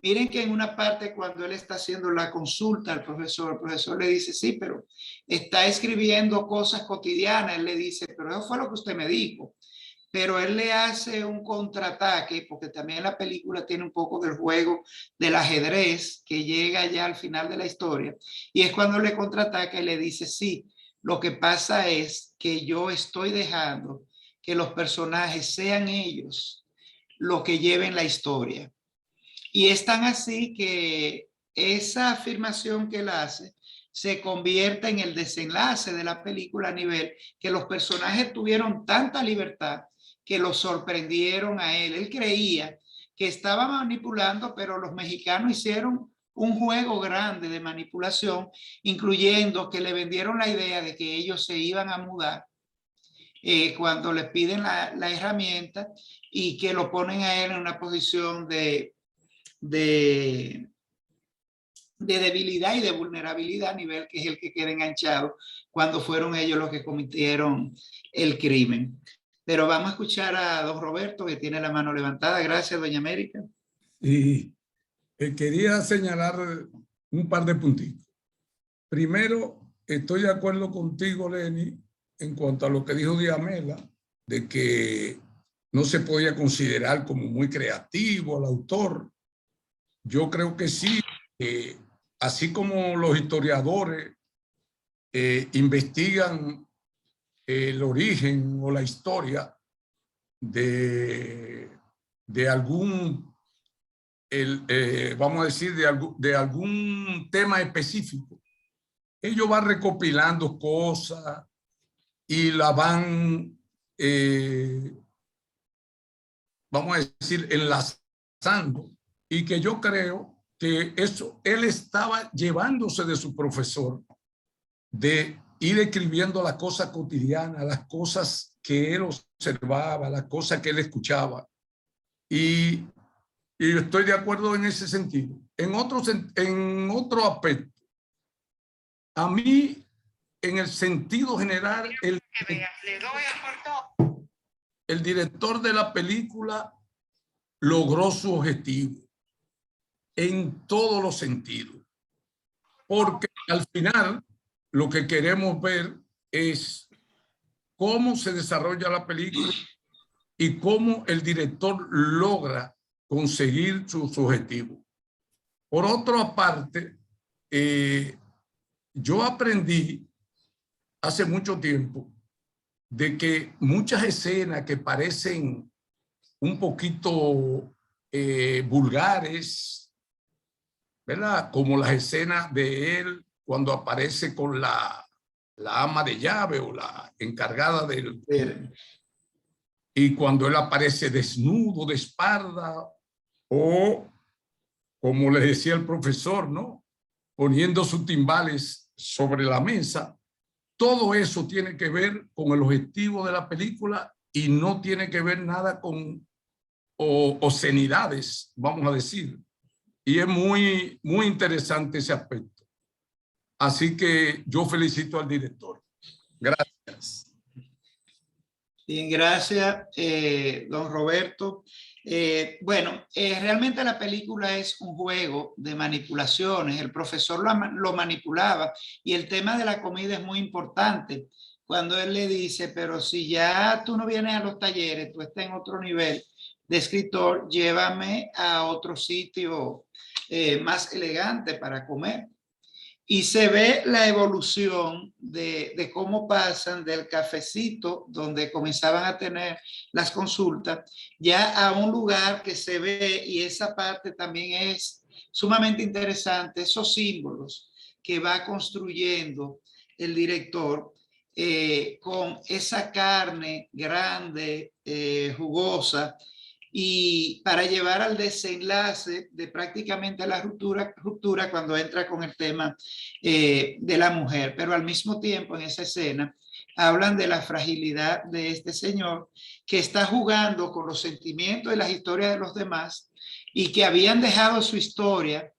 Miren que en una parte cuando él está haciendo la consulta al profesor, el profesor le dice, sí, pero está escribiendo cosas cotidianas. Él le dice, pero eso fue lo que usted me dijo. Pero él le hace un contraataque, porque también la película tiene un poco del juego del ajedrez que llega ya al final de la historia. Y es cuando le contraataca y le dice, sí, lo que pasa es que yo estoy dejando que los personajes sean ellos los que lleven la historia. Y es tan así que esa afirmación que él hace se convierte en el desenlace de la película a nivel que los personajes tuvieron tanta libertad que lo sorprendieron a él. Él creía que estaba manipulando, pero los mexicanos hicieron un juego grande de manipulación, incluyendo que le vendieron la idea de que ellos se iban a mudar cuando le piden la herramienta y que lo ponen a él en una posición de debilidad y de vulnerabilidad a nivel que es el que queda enganchado cuando fueron ellos los que cometieron el crimen. Pero vamos a escuchar a don Roberto, que tiene la mano levantada. Gracias, doña América. Y quería señalar un par de puntitos. Primero, estoy de acuerdo contigo, Lenny, en cuanto a lo que dijo Diamela, de que no se podía considerar como muy creativo al autor. Yo creo que sí, así como los historiadores investigan el origen o la historia de algún, vamos a decir, de algún tema específico, ellos van recopilando cosas y la van, vamos a decir, enlazando. Y que yo creo que eso él estaba llevándose de su profesor, de ir escribiendo las cosas cotidianas, las cosas que él observaba, las cosas que él escuchaba. Y estoy de acuerdo en ese sentido. En otro aspecto, a mí, en el sentido general, el director de la película logró su objetivo en todos los sentidos, porque al final lo que queremos ver es cómo se desarrolla la película y cómo el director logra conseguir sus objetivos. Por otra parte, yo aprendí hace mucho tiempo de que muchas escenas que parecen un poquito vulgares, ¿verdad? Como las escenas de él cuando aparece con la ama de llave o la encargada del... Y cuando él aparece desnudo, de espalda, o como le decía el profesor, ¿no? Poniendo sus timbales sobre la mesa. Todo eso tiene que ver con el objetivo de la película y no tiene que ver nada con obscenidades, vamos a decir. Y es muy interesante ese aspecto. Así que yo felicito al director. Gracias. Bien, gracias, don Roberto. Bueno, realmente la película es un juego de manipulaciones. El profesor lo manipulaba y el tema de la comida es muy importante. Cuando él le dice, pero si ya tú no vienes a los talleres, tú estás en otro nivel de escritor, llévame a otro sitio más elegante para comer. Y se ve la evolución de cómo pasan del cafecito donde comenzaban a tener las consultas ya a un lugar que se ve, y esa parte también es sumamente interesante, esos símbolos que va construyendo el director con esa carne grande, jugosa, y para llevar al desenlace de prácticamente la ruptura cuando entra con el tema de la mujer. Pero al mismo tiempo en esa escena hablan de la fragilidad de este señor que está jugando con los sentimientos y las historias de los demás y que habían dejado su historia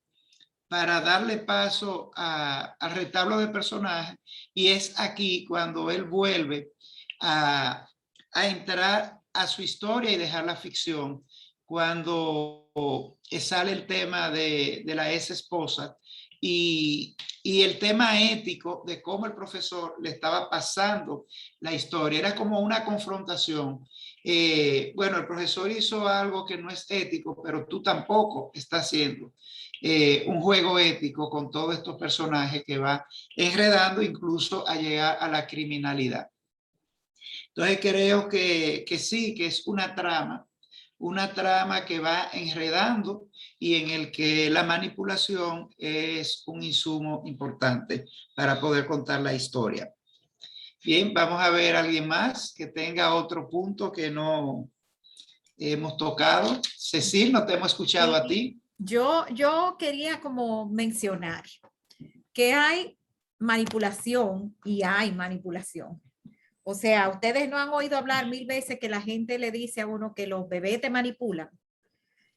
para darle paso al retablo de personajes, y es aquí cuando él vuelve a entrar a su historia y dejar la ficción, cuando sale el tema de la ex esposa y el tema ético de cómo el profesor le estaba pasando la historia. Era como una confrontación. Bueno, el profesor hizo algo que no es ético, pero tú tampoco estás haciendo un juego ético con todos estos personajes que va enredando incluso a llegar a la criminalidad. Entonces creo que sí, que es una trama que va enredando y en el que la manipulación es un insumo importante para poder contar la historia. Bien, vamos a ver a alguien más que tenga otro punto que no hemos tocado. Cecil, no te hemos escuchado a ti. Yo quería como mencionar que hay manipulación y hay manipulación. O sea, ustedes no han oído hablar 1000 veces que la gente le dice a uno que los bebés te manipulan,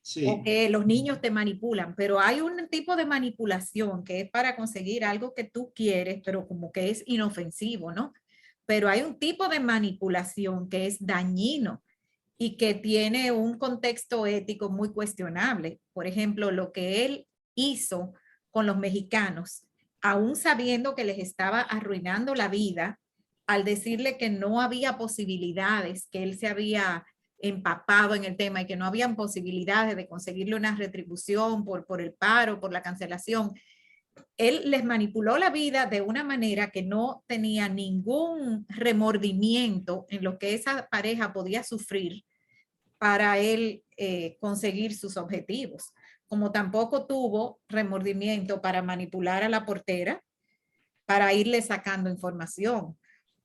sí, o que los niños te manipulan, pero hay un tipo de manipulación que es para conseguir algo que tú quieres, pero como que es inofensivo, ¿no? Pero hay un tipo de manipulación que es dañino y que tiene un contexto ético muy cuestionable. Por ejemplo, lo que él hizo con los mexicanos, aún sabiendo que les estaba arruinando la vida, al decirle que no había posibilidades, que él se había empapado en el tema y que no habían posibilidades de conseguirle una retribución por el paro, por la cancelación. Él les manipuló la vida de una manera que no tenía ningún remordimiento en lo que esa pareja podía sufrir para él conseguir sus objetivos. Como tampoco tuvo remordimiento para manipular a la portera para irle sacando información,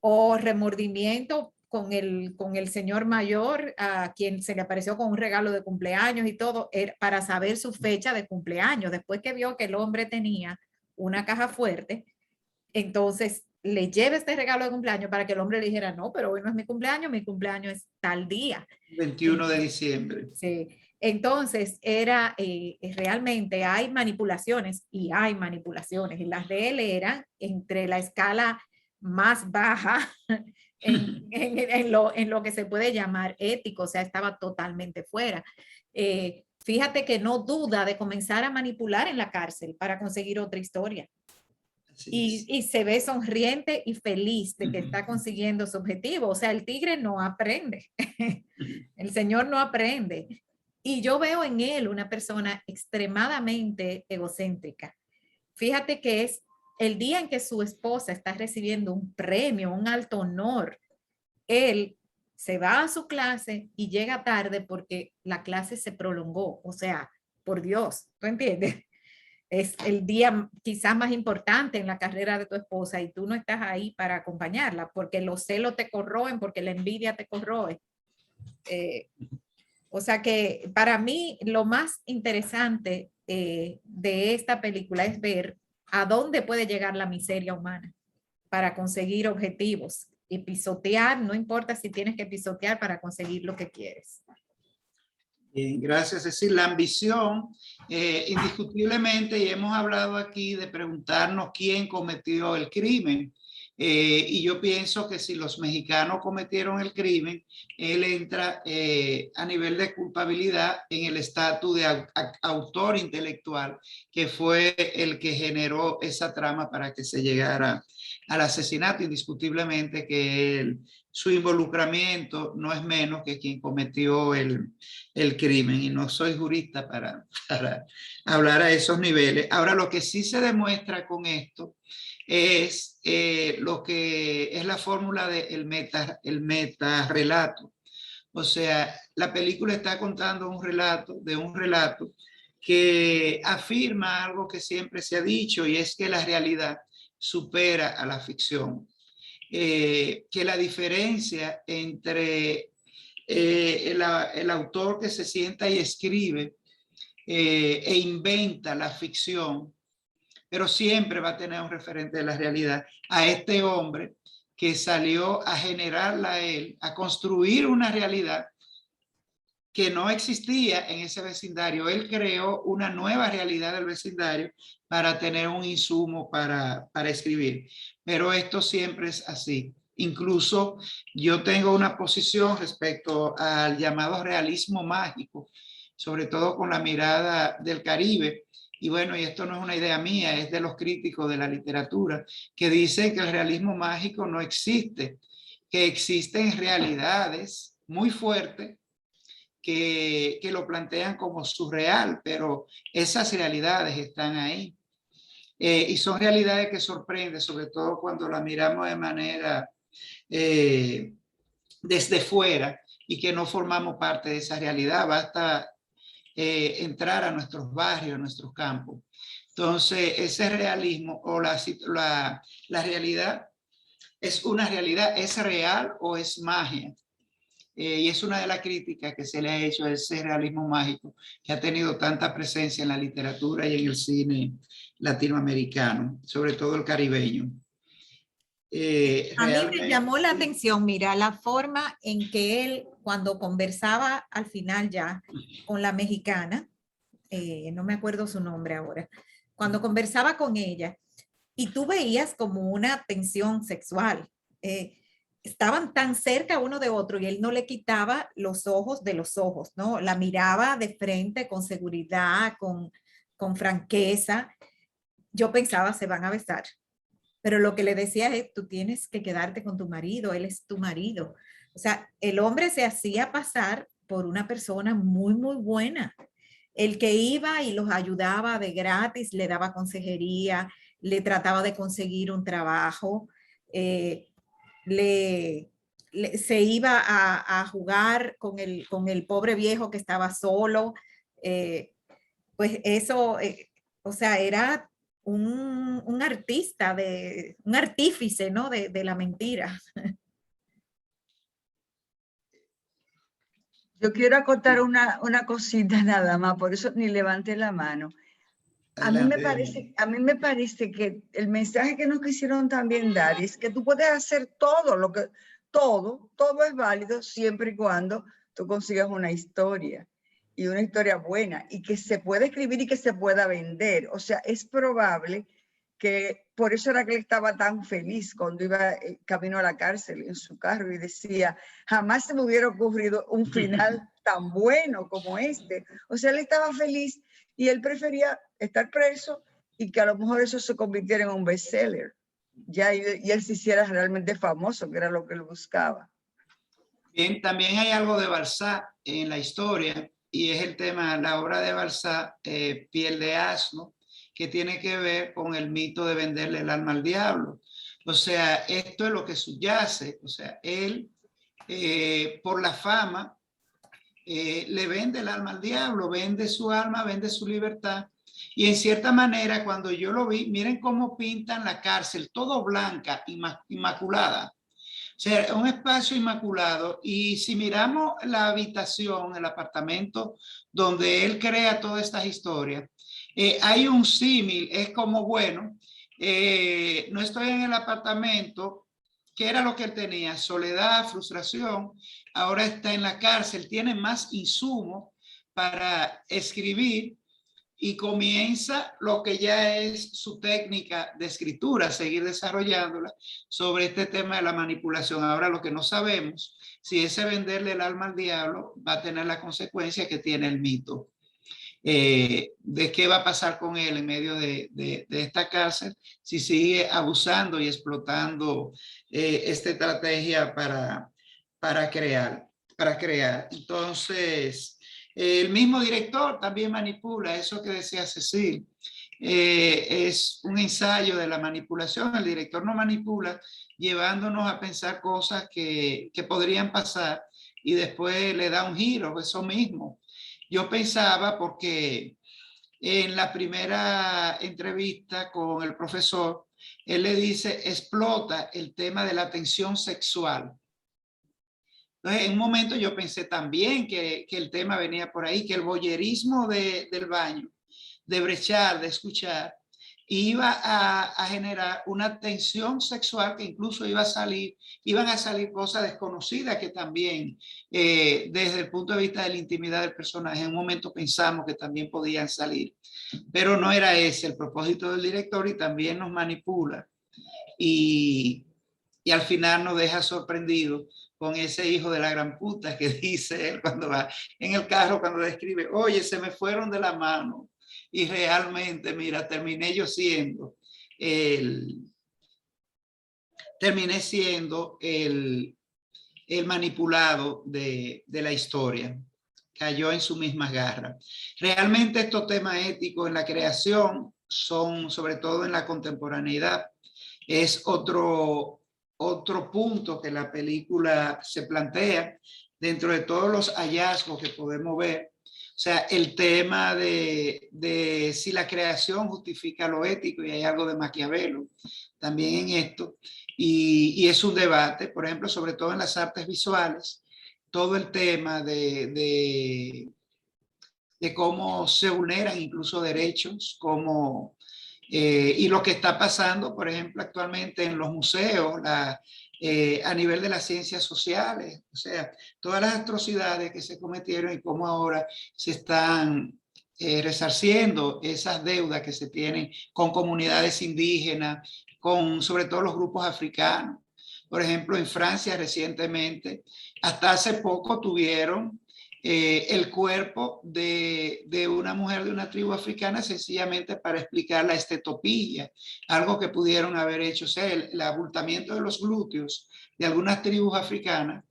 o remordimiento con el señor mayor a quien se le apareció con un regalo de cumpleaños y todo, para saber su fecha de cumpleaños. Después que vio que el hombre tenía una caja fuerte, entonces le lleva este regalo de cumpleaños para que el hombre le dijera, no, pero hoy no es mi cumpleaños es tal día. 21 de diciembre. Sí. Entonces, realmente hay manipulaciones y las de él eran entre la escala más baja en lo que se puede llamar ético, o sea, estaba totalmente fuera. Fíjate que no duda de comenzar a manipular en la cárcel para conseguir otra historia. Y se ve sonriente y feliz de que está consiguiendo su objetivo. O sea, el tigre no aprende. El señor no aprende. Y yo veo en él una persona extremadamente egocéntrica. Fíjate que es el día en que su esposa está recibiendo un premio, un alto honor. Él se va a su clase y llega tarde porque la clase se prolongó. O sea, por Dios, ¿tú entiendes? es el día quizás más importante en la carrera de tu esposa y tú no estás ahí para acompañarla porque los celos te corroen, porque la envidia te corroe. O sea que para mí lo más interesante de esta película es ver a dónde puede llegar la miseria humana para conseguir objetivos y pisotear, no importa si tienes que pisotear para conseguir lo que quieres. Bien, gracias, Cecil. La ambición, indiscutiblemente, y hemos hablado aquí de preguntarnos quién cometió el crimen. Y yo pienso que si los mexicanos cometieron el crimen, él entra a nivel de culpabilidad en el estatus de autor intelectual, que fue el que generó esa trama para que se llegara al asesinato. Indiscutiblemente que su involucramiento no es menos que quien cometió el crimen, y no soy jurista para hablar a esos niveles. Ahora, lo que sí se demuestra con esto es lo que es la fórmula del metarrelato. O sea, la película está contando un relato que afirma algo que siempre se ha dicho, y es que la realidad supera a la ficción. Que la diferencia entre el autor que se sienta y escribe e inventa la ficción, pero siempre va a tener un referente de la realidad, a este hombre que salió a generarla él, a construir una realidad que no existía en ese vecindario. Él creó una nueva realidad del vecindario para tener un insumo para escribir. Pero esto siempre es así. Incluso yo tengo una posición respecto al llamado realismo mágico, sobre todo con la mirada del Caribe. Y bueno, y esto no es una idea mía, es de los críticos de la literatura, que dicen que el realismo mágico no existe, que existen realidades muy fuertes que lo plantean como surreal, pero esas realidades están ahí. Y son realidades que sorprenden, sobre todo cuando la miramos de manera desde fuera y que no formamos parte de esa realidad. Basta entrar a nuestros barrios, a nuestros campos. Entonces, ese realismo o la realidad es una realidad, ¿es real o es magia? Y es una de las críticas que se le ha hecho a ese realismo mágico que ha tenido tanta presencia en la literatura y en el cine latinoamericano, sobre todo el caribeño. A mí me llamó la atención, mira, la forma en que él, cuando conversaba al final ya con la mexicana, no me acuerdo su nombre ahora, cuando conversaba con ella, y tú veías como una tensión sexual. Estaban tan cerca uno de otro y él no le quitaba los ojos de los ojos, ¿no? La miraba de frente con seguridad, con franqueza. Yo pensaba, se van a besar. Pero lo que le decía es, tú tienes que quedarte con tu marido, él es tu marido. O sea, el hombre se hacía pasar por una persona muy, muy buena. El que iba y los ayudaba de gratis, le daba consejería, le trataba de conseguir un trabajo, se iba a jugar con el pobre viejo que estaba solo. Pues eso, o sea, era un artista, un artífice, ¿no? de la mentira. Yo quiero acotar una cosita nada más, por eso ni levanté la mano. A mí me parece que el mensaje que nos quisieron también dar es que tú puedes hacer todo es válido siempre y cuando tú consigas una historia, y una historia buena, y que se pueda escribir y que se pueda vender. O sea, es probable que por eso era que él estaba tan feliz cuando iba camino a la cárcel en su carro y decía, jamás se me hubiera ocurrido un final tan bueno como este. O sea, él estaba feliz y él prefería estar preso y que a lo mejor eso se convirtiera en un bestseller. Ya, y él se hiciera realmente famoso, que era lo que él buscaba. Bien, también hay algo de Balzac en la historia, y es el tema, la obra de Balzac, Piel de Asno, que tiene que ver con el mito de venderle el alma al diablo. O sea, esto es lo que subyace. O sea, él, por la fama, le vende el alma al diablo, vende su alma, vende su libertad, Y en cierta manera, cuando yo lo vi, miren cómo pintan la cárcel, todo blanca, inmaculada. O sea, un espacio inmaculado. Y si miramos la habitación, el apartamento donde él crea todas estas historias, hay un símil, es como, bueno, no estoy en el apartamento, que era lo que él tenía, soledad, frustración, ahora está en la cárcel, tiene más insumo para escribir y comienza lo que ya es su técnica de escritura, seguir desarrollándola sobre este tema de la manipulación. Ahora lo que no sabemos, si ese venderle el alma al diablo va a tener la consecuencia que tiene el mito. De qué va a pasar con él en medio de esta cárcel si sigue abusando y explotando esta estrategia para crear. Entonces, el mismo director también manipula, eso que decía Cecil, es un ensayo de la manipulación. El director no manipula llevándonos a pensar cosas que podrían pasar y después le da un giro, eso mismo. Yo pensaba, porque en la primera entrevista con el profesor, él le dice, explota el tema de la tensión sexual. Entonces, en un momento yo pensé también que el tema venía por ahí, que el voyerismo del baño, de brechar, de escuchar, iba a generar una tensión sexual que incluso iban a salir cosas desconocidas que también, desde el punto de vista de la intimidad del personaje, en un momento pensamos que también podían salir. Pero no era ese el propósito del director y también nos manipula. Y al final nos deja sorprendidos con ese hijo de la gran puta que dice él cuando va en el carro, cuando describe, oye, se me fueron de la mano. Y realmente, mira, terminé siendo el manipulado de la historia. Cayó en su misma garra. Realmente estos temas éticos en la creación son, sobre todo en la contemporaneidad, es otro punto que la película se plantea dentro de todos los hallazgos que podemos ver. O sea, el tema de si la creación justifica lo ético, y hay algo de Maquiavelo también en esto, y es un debate, por ejemplo, sobre todo en las artes visuales, todo el tema de cómo se vulneran incluso derechos, cómo, y lo que está pasando, por ejemplo, actualmente en los museos, a nivel de las ciencias sociales, o sea, todas las atrocidades que se cometieron y cómo ahora se están resarciendo esas deudas que se tienen con comunidades indígenas, con sobre todo los grupos africanos. Por ejemplo, en Francia recientemente, hasta hace poco tuvieron el cuerpo de una mujer de una tribu africana sencillamente para explicar la estetopía, algo que pudieron haber hecho, o sea, el abultamiento de los glúteos de algunas tribus africanas,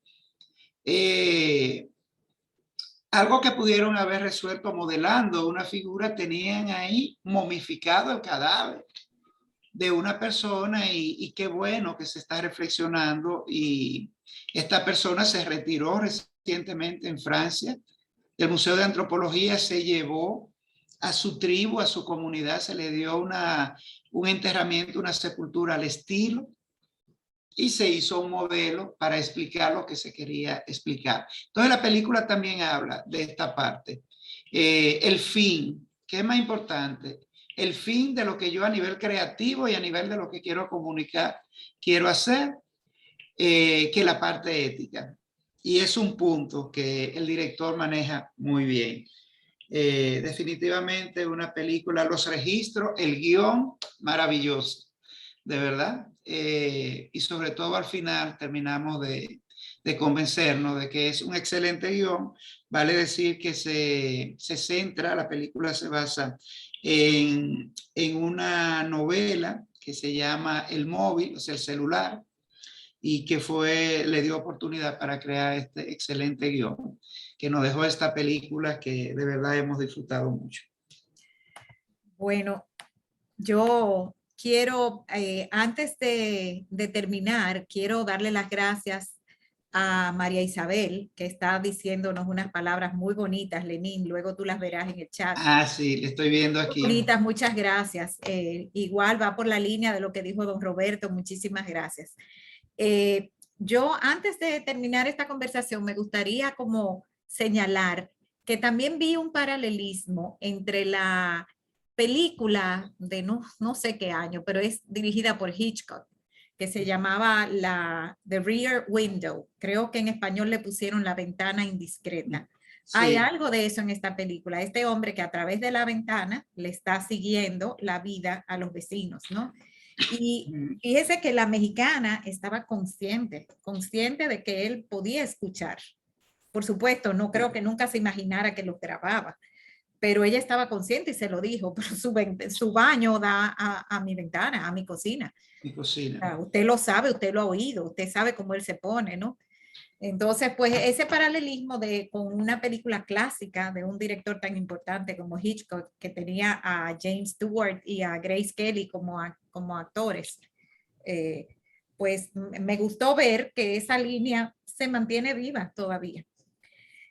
algo que pudieron haber resuelto modelando una figura. Tenían ahí momificado el cadáver de una persona y qué bueno que se está reflexionando, y esta persona se retiró recientemente en Francia. El Museo de Antropología se llevó a su tribu, a su comunidad, se le dio un enterramiento, una sepultura al estilo, y se hizo un modelo para explicar lo que se quería explicar. Entonces la película también habla de esta parte. El fin, ¿qué es más importante? El fin de lo que yo a nivel creativo y a nivel de lo que quiero comunicar, quiero hacer, que la parte ética. Y es un punto que el director maneja muy bien. Definitivamente una película, los registros, el guión, maravilloso, de verdad. Y sobre todo al final terminamos de convencernos de que es un excelente guión. Vale decir que se centra, la película se basa en una novela que se llama El móvil, o sea, el celular, y que le dio oportunidad para crear este excelente guión que nos dejó esta película que de verdad hemos disfrutado mucho. Bueno, yo quiero, antes de terminar, quiero darle las gracias a María Isabel, que está diciéndonos unas palabras muy bonitas, Lenín, luego tú las verás en el chat. Ah, sí, le estoy viendo aquí. Muy bonitas, muchas gracias. Igual va por la línea de lo que dijo don Roberto, muchísimas gracias. Yo antes de terminar esta conversación me gustaría como señalar que también vi un paralelismo entre la película de no sé qué año, pero es dirigida por Hitchcock, que se llamaba The Rear Window. Creo que en español le pusieron La ventana indiscreta. Sí. Hay algo de eso en esta película. Este hombre que a través de la ventana le está siguiendo la vida a los vecinos, ¿no? Y fíjese que la mexicana estaba consciente de que él podía escuchar. Por supuesto, no creo que nunca se imaginara que lo grababa, pero ella estaba consciente y se lo dijo, pero su baño da a mi ventana, a mi cocina. Mi cocina. Usted lo sabe, usted lo ha oído, usted sabe cómo él se pone, ¿no? Entonces, pues ese paralelismo con una película clásica de un director tan importante como Hitchcock, que tenía a James Stewart y a Grace Kelly como actores, pues me gustó ver que esa línea se mantiene viva todavía.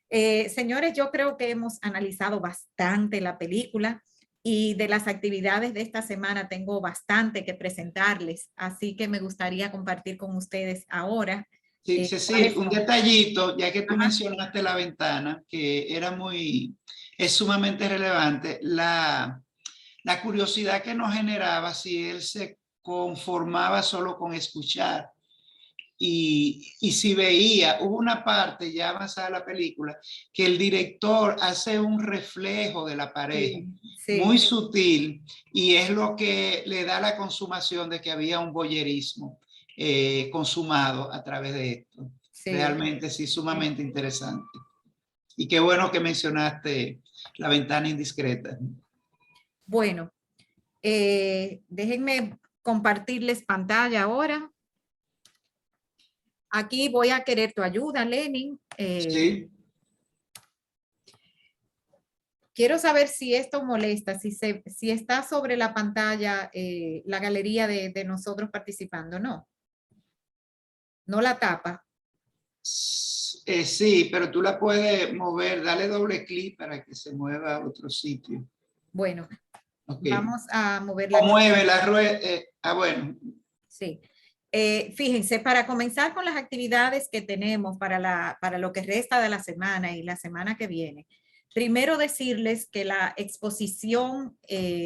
Señores, yo creo que hemos analizado bastante la película y de las actividades de esta semana tengo bastante que presentarles, así que me gustaría compartir con ustedes ahora. Sí, Cecil, un detallito, ya que tú mencionaste la ventana, que es sumamente relevante, la curiosidad que nos generaba si él se conformaba solo con escuchar y si veía, hubo una parte ya avanzada de la película, que el director hace un reflejo de la pareja, muy sutil, y es lo que le da la consumación de que había un voyerismo consumado a través de esto. Sí. Realmente sí, sumamente interesante. Y qué bueno que mencionaste la ventana indiscreta. Bueno, déjenme compartirles pantalla ahora. Aquí voy a querer tu ayuda, Lenin. Sí. Quiero saber si esto molesta, si está sobre la pantalla la galería de nosotros participando, ¿no? ¿No la tapa? Sí, pero tú la puedes mover, dale doble clic para que se mueva a otro sitio. Bueno, okay. Vamos a moverla. O mueve la rueda. Bueno. Sí. Fíjense, para comenzar con las actividades que tenemos para lo que resta de la semana y la semana que viene, primero decirles que la exposición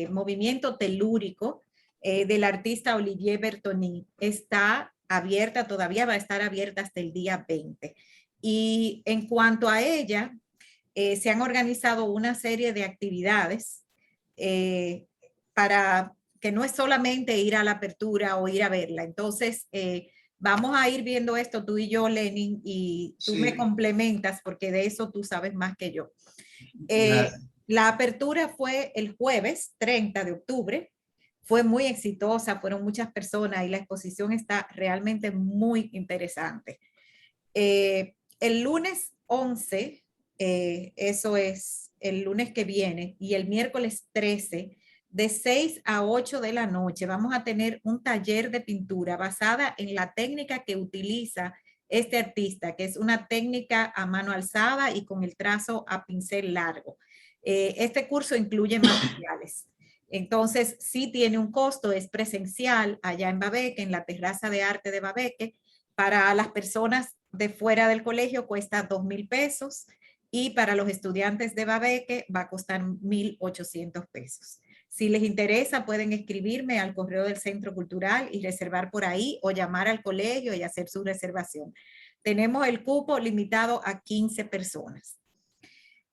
Movimiento Telúrico del artista Olivier Bertoni está abierta, todavía va a estar abierta hasta el día 20. Y en cuanto a ella, se han organizado una serie de actividades para que no es solamente ir a la apertura o ir a verla. Entonces, vamos a ir viendo esto tú y yo, Lenin, y tú me complementas porque de eso tú sabes más que yo. La apertura fue el jueves 30 de octubre. Fue muy exitosa, fueron muchas personas y la exposición está realmente muy interesante. El lunes 11, eso es el lunes que viene, y el miércoles 13, de 6 a 8 de la noche, vamos a tener un taller de pintura basada en la técnica que utiliza este artista, que es una técnica a mano alzada y con el trazo a pincel largo. Este curso incluye materiales. Entonces, sí tiene un costo, es presencial allá en Babeque, en la Terraza de Arte de Babeque. Para las personas de fuera del colegio cuesta 2,000 pesos y para los estudiantes de Babeque va a costar 1,800 pesos. Si les interesa, pueden escribirme al correo del Centro Cultural y reservar por ahí o llamar al colegio y hacer su reservación. Tenemos el cupo limitado a 15 personas.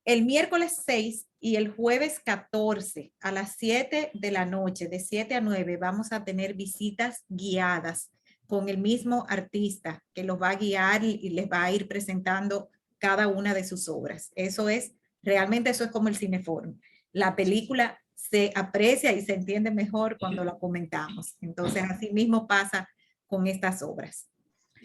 El miércoles 6 y el jueves 14 a las 7 de la noche, de 7 a 9, vamos a tener visitas guiadas con el mismo artista que los va a guiar y les va a ir presentando cada una de sus obras. Realmente eso es como el Cineforum. La película se aprecia y se entiende mejor cuando la comentamos. Entonces, así mismo pasa con estas obras.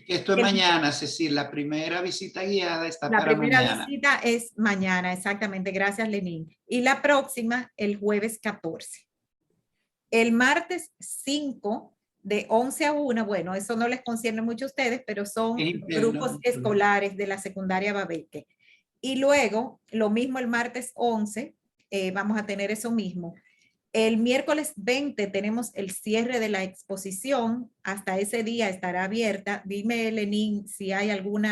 Esto es mañana, Cecil, la primera visita guiada está para mañana. La primera visita es mañana, exactamente. Gracias, Lenín. Y la próxima, el jueves 14. El martes 5 de 11 a 1, bueno, eso no les concierne mucho a ustedes, pero son grupos escolares de la secundaria Babeque. Y luego, lo mismo el martes 11, vamos a tener eso mismo. El miércoles 20 tenemos el cierre de la exposición. Hasta ese día estará abierta. Dime, Lenín, si hay algún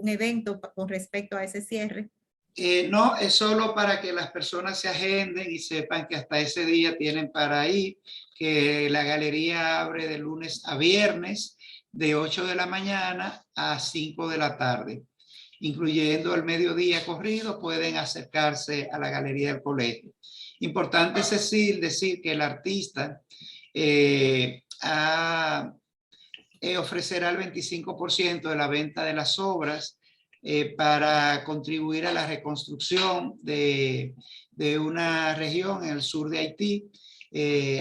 evento con respecto a ese cierre. No, es solo para que las personas se agenden y sepan que hasta ese día tienen para ir, que la galería abre de lunes a viernes de 8 de la mañana a 5 de la tarde. Incluyendo el mediodía corrido, pueden acercarse a la galería del colegio. Importante, Cecil, decir que el artista ofrecerá el 25% de la venta de las obras para contribuir a la reconstrucción de una región en el sur de Haití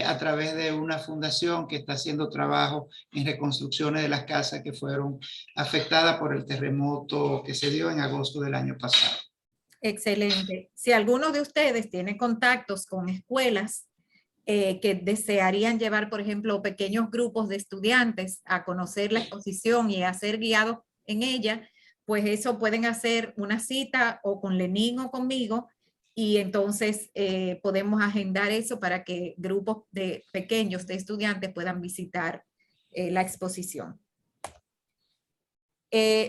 a través de una fundación que está haciendo trabajo en reconstrucciones de las casas que fueron afectadas por el terremoto que se dio en agosto del año pasado. Excelente. Si alguno de ustedes tiene contactos con escuelas que desearían llevar, por ejemplo, pequeños grupos de estudiantes a conocer la exposición y a ser guiados en ella, pues eso pueden hacer una cita o con Lenín o conmigo, y entonces podemos agendar eso para que grupos pequeños de estudiantes puedan visitar la exposición.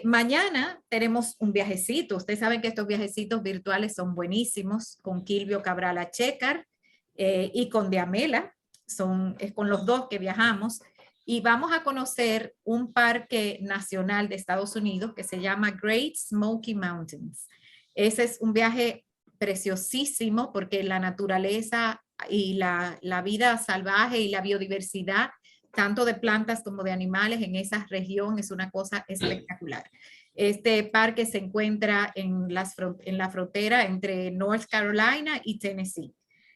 Mañana tenemos un viajecito. Ustedes saben que estos viajecitos virtuales son buenísimos, con Kilvio Cabral Achecar y con Diamela. Es con los dos que viajamos. Y vamos a conocer un parque nacional de Estados Unidos que se llama Great Smoky Mountains. Ese es un viaje preciosísimo porque la naturaleza y la vida salvaje y la biodiversidad, tanto de plantas como de animales en esa región, es una cosa espectacular. Este parque se encuentra en la frontera entre North Carolina y Tennessee.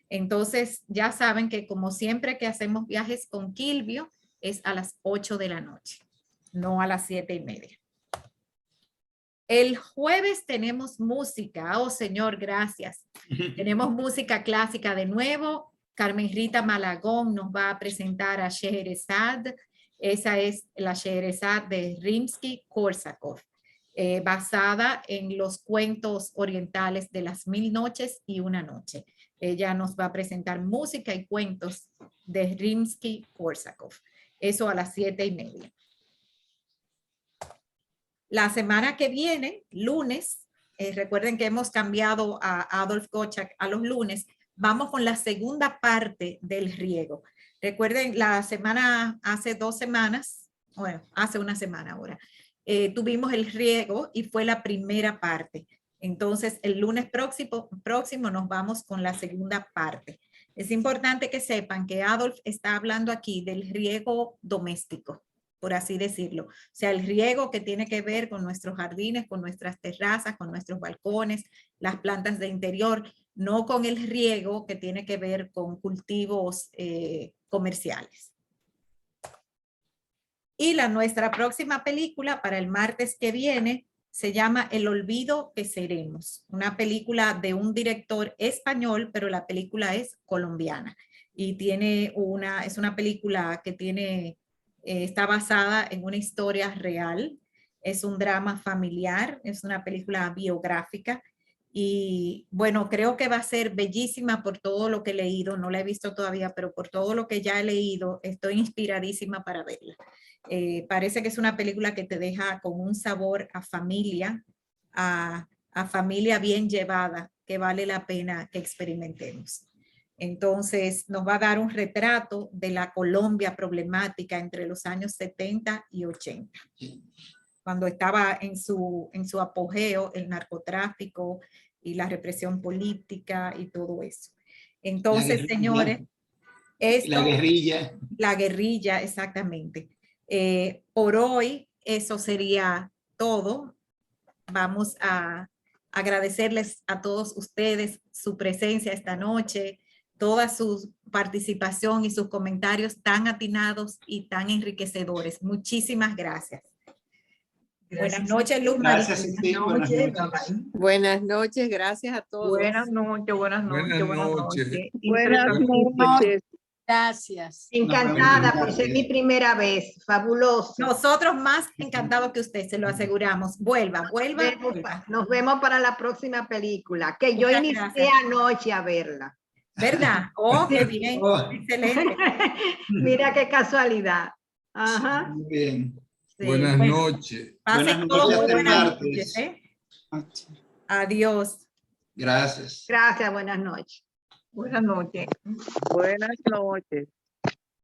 Entonces, ya saben que como siempre que hacemos viajes con Kilvio, es a las 8 de la noche, no a las 7:30. El jueves tenemos música. Oh, Señor, gracias. Tenemos música clásica de nuevo. Carmen Rita Malagón nos va a presentar a Scheherazade. Esa es la Scheherazade de Rimsky-Korsakov, basada en los cuentos orientales de las 1000 noches y una noche. Ella nos va a presentar música y cuentos de Rimsky-Korsakov. Eso a las 7:30. La semana que viene, lunes, recuerden que hemos cambiado a Adolf Gottschalk a los lunes, vamos con la segunda parte del riego. Recuerden, hace 2 semanas, bueno, hace una semana ahora, tuvimos el riego y fue la primera parte. Entonces, el lunes próximo nos vamos con la segunda parte. Es importante que sepan que Adolf está hablando aquí del riego doméstico, por así decirlo. O sea, el riego que tiene que ver con nuestros jardines, con nuestras terrazas, con nuestros balcones, las plantas de interior, no con el riego que tiene que ver con cultivos comerciales. Y nuestra próxima película para el martes que viene se llama El olvido que seremos, una película de un director español, pero la película es colombiana. Y es una película que está basada en una historia real, es un drama familiar, es una película biográfica y bueno, creo que va a ser bellísima por todo lo que he leído, no la he visto todavía, pero por todo lo que ya he leído, estoy inspiradísima para verla. Parece que es una película que te deja con un sabor a familia, a familia bien llevada, que vale la pena que experimentemos. Entonces nos va a dar un retrato de la Colombia problemática entre los años 70 y 80, cuando estaba en su apogeo el narcotráfico y la represión política y todo eso. Entonces, señores, la guerrilla. La guerrilla, exactamente. Por hoy, eso sería todo. Vamos a agradecerles a todos ustedes su presencia esta noche, toda su participación y sus comentarios tan atinados y tan enriquecedores. Muchísimas gracias. Buenas noches, Luz María. Buenas noches, gracias a todos. Buenas noches, buenas noches. Buenas noches. Buenas noches. Gracias. Encantada por ser mi primera vez. Fabuloso. Nosotros más encantados que usted, se lo aseguramos. Vuelva. Nos vemos para la próxima película, que yo Muchas inicié gracias. anoche a verla. ¿Verdad? Oh, qué bien. Excelente. Mira qué casualidad. Ajá. Muy bien. Sí. Buenas Bueno, noches. Pasen Buenas todos noches, muy buenas martes. noches, ¿eh? Adiós. Gracias. Gracias, buenas noches. Buenas noches. Buenas noches.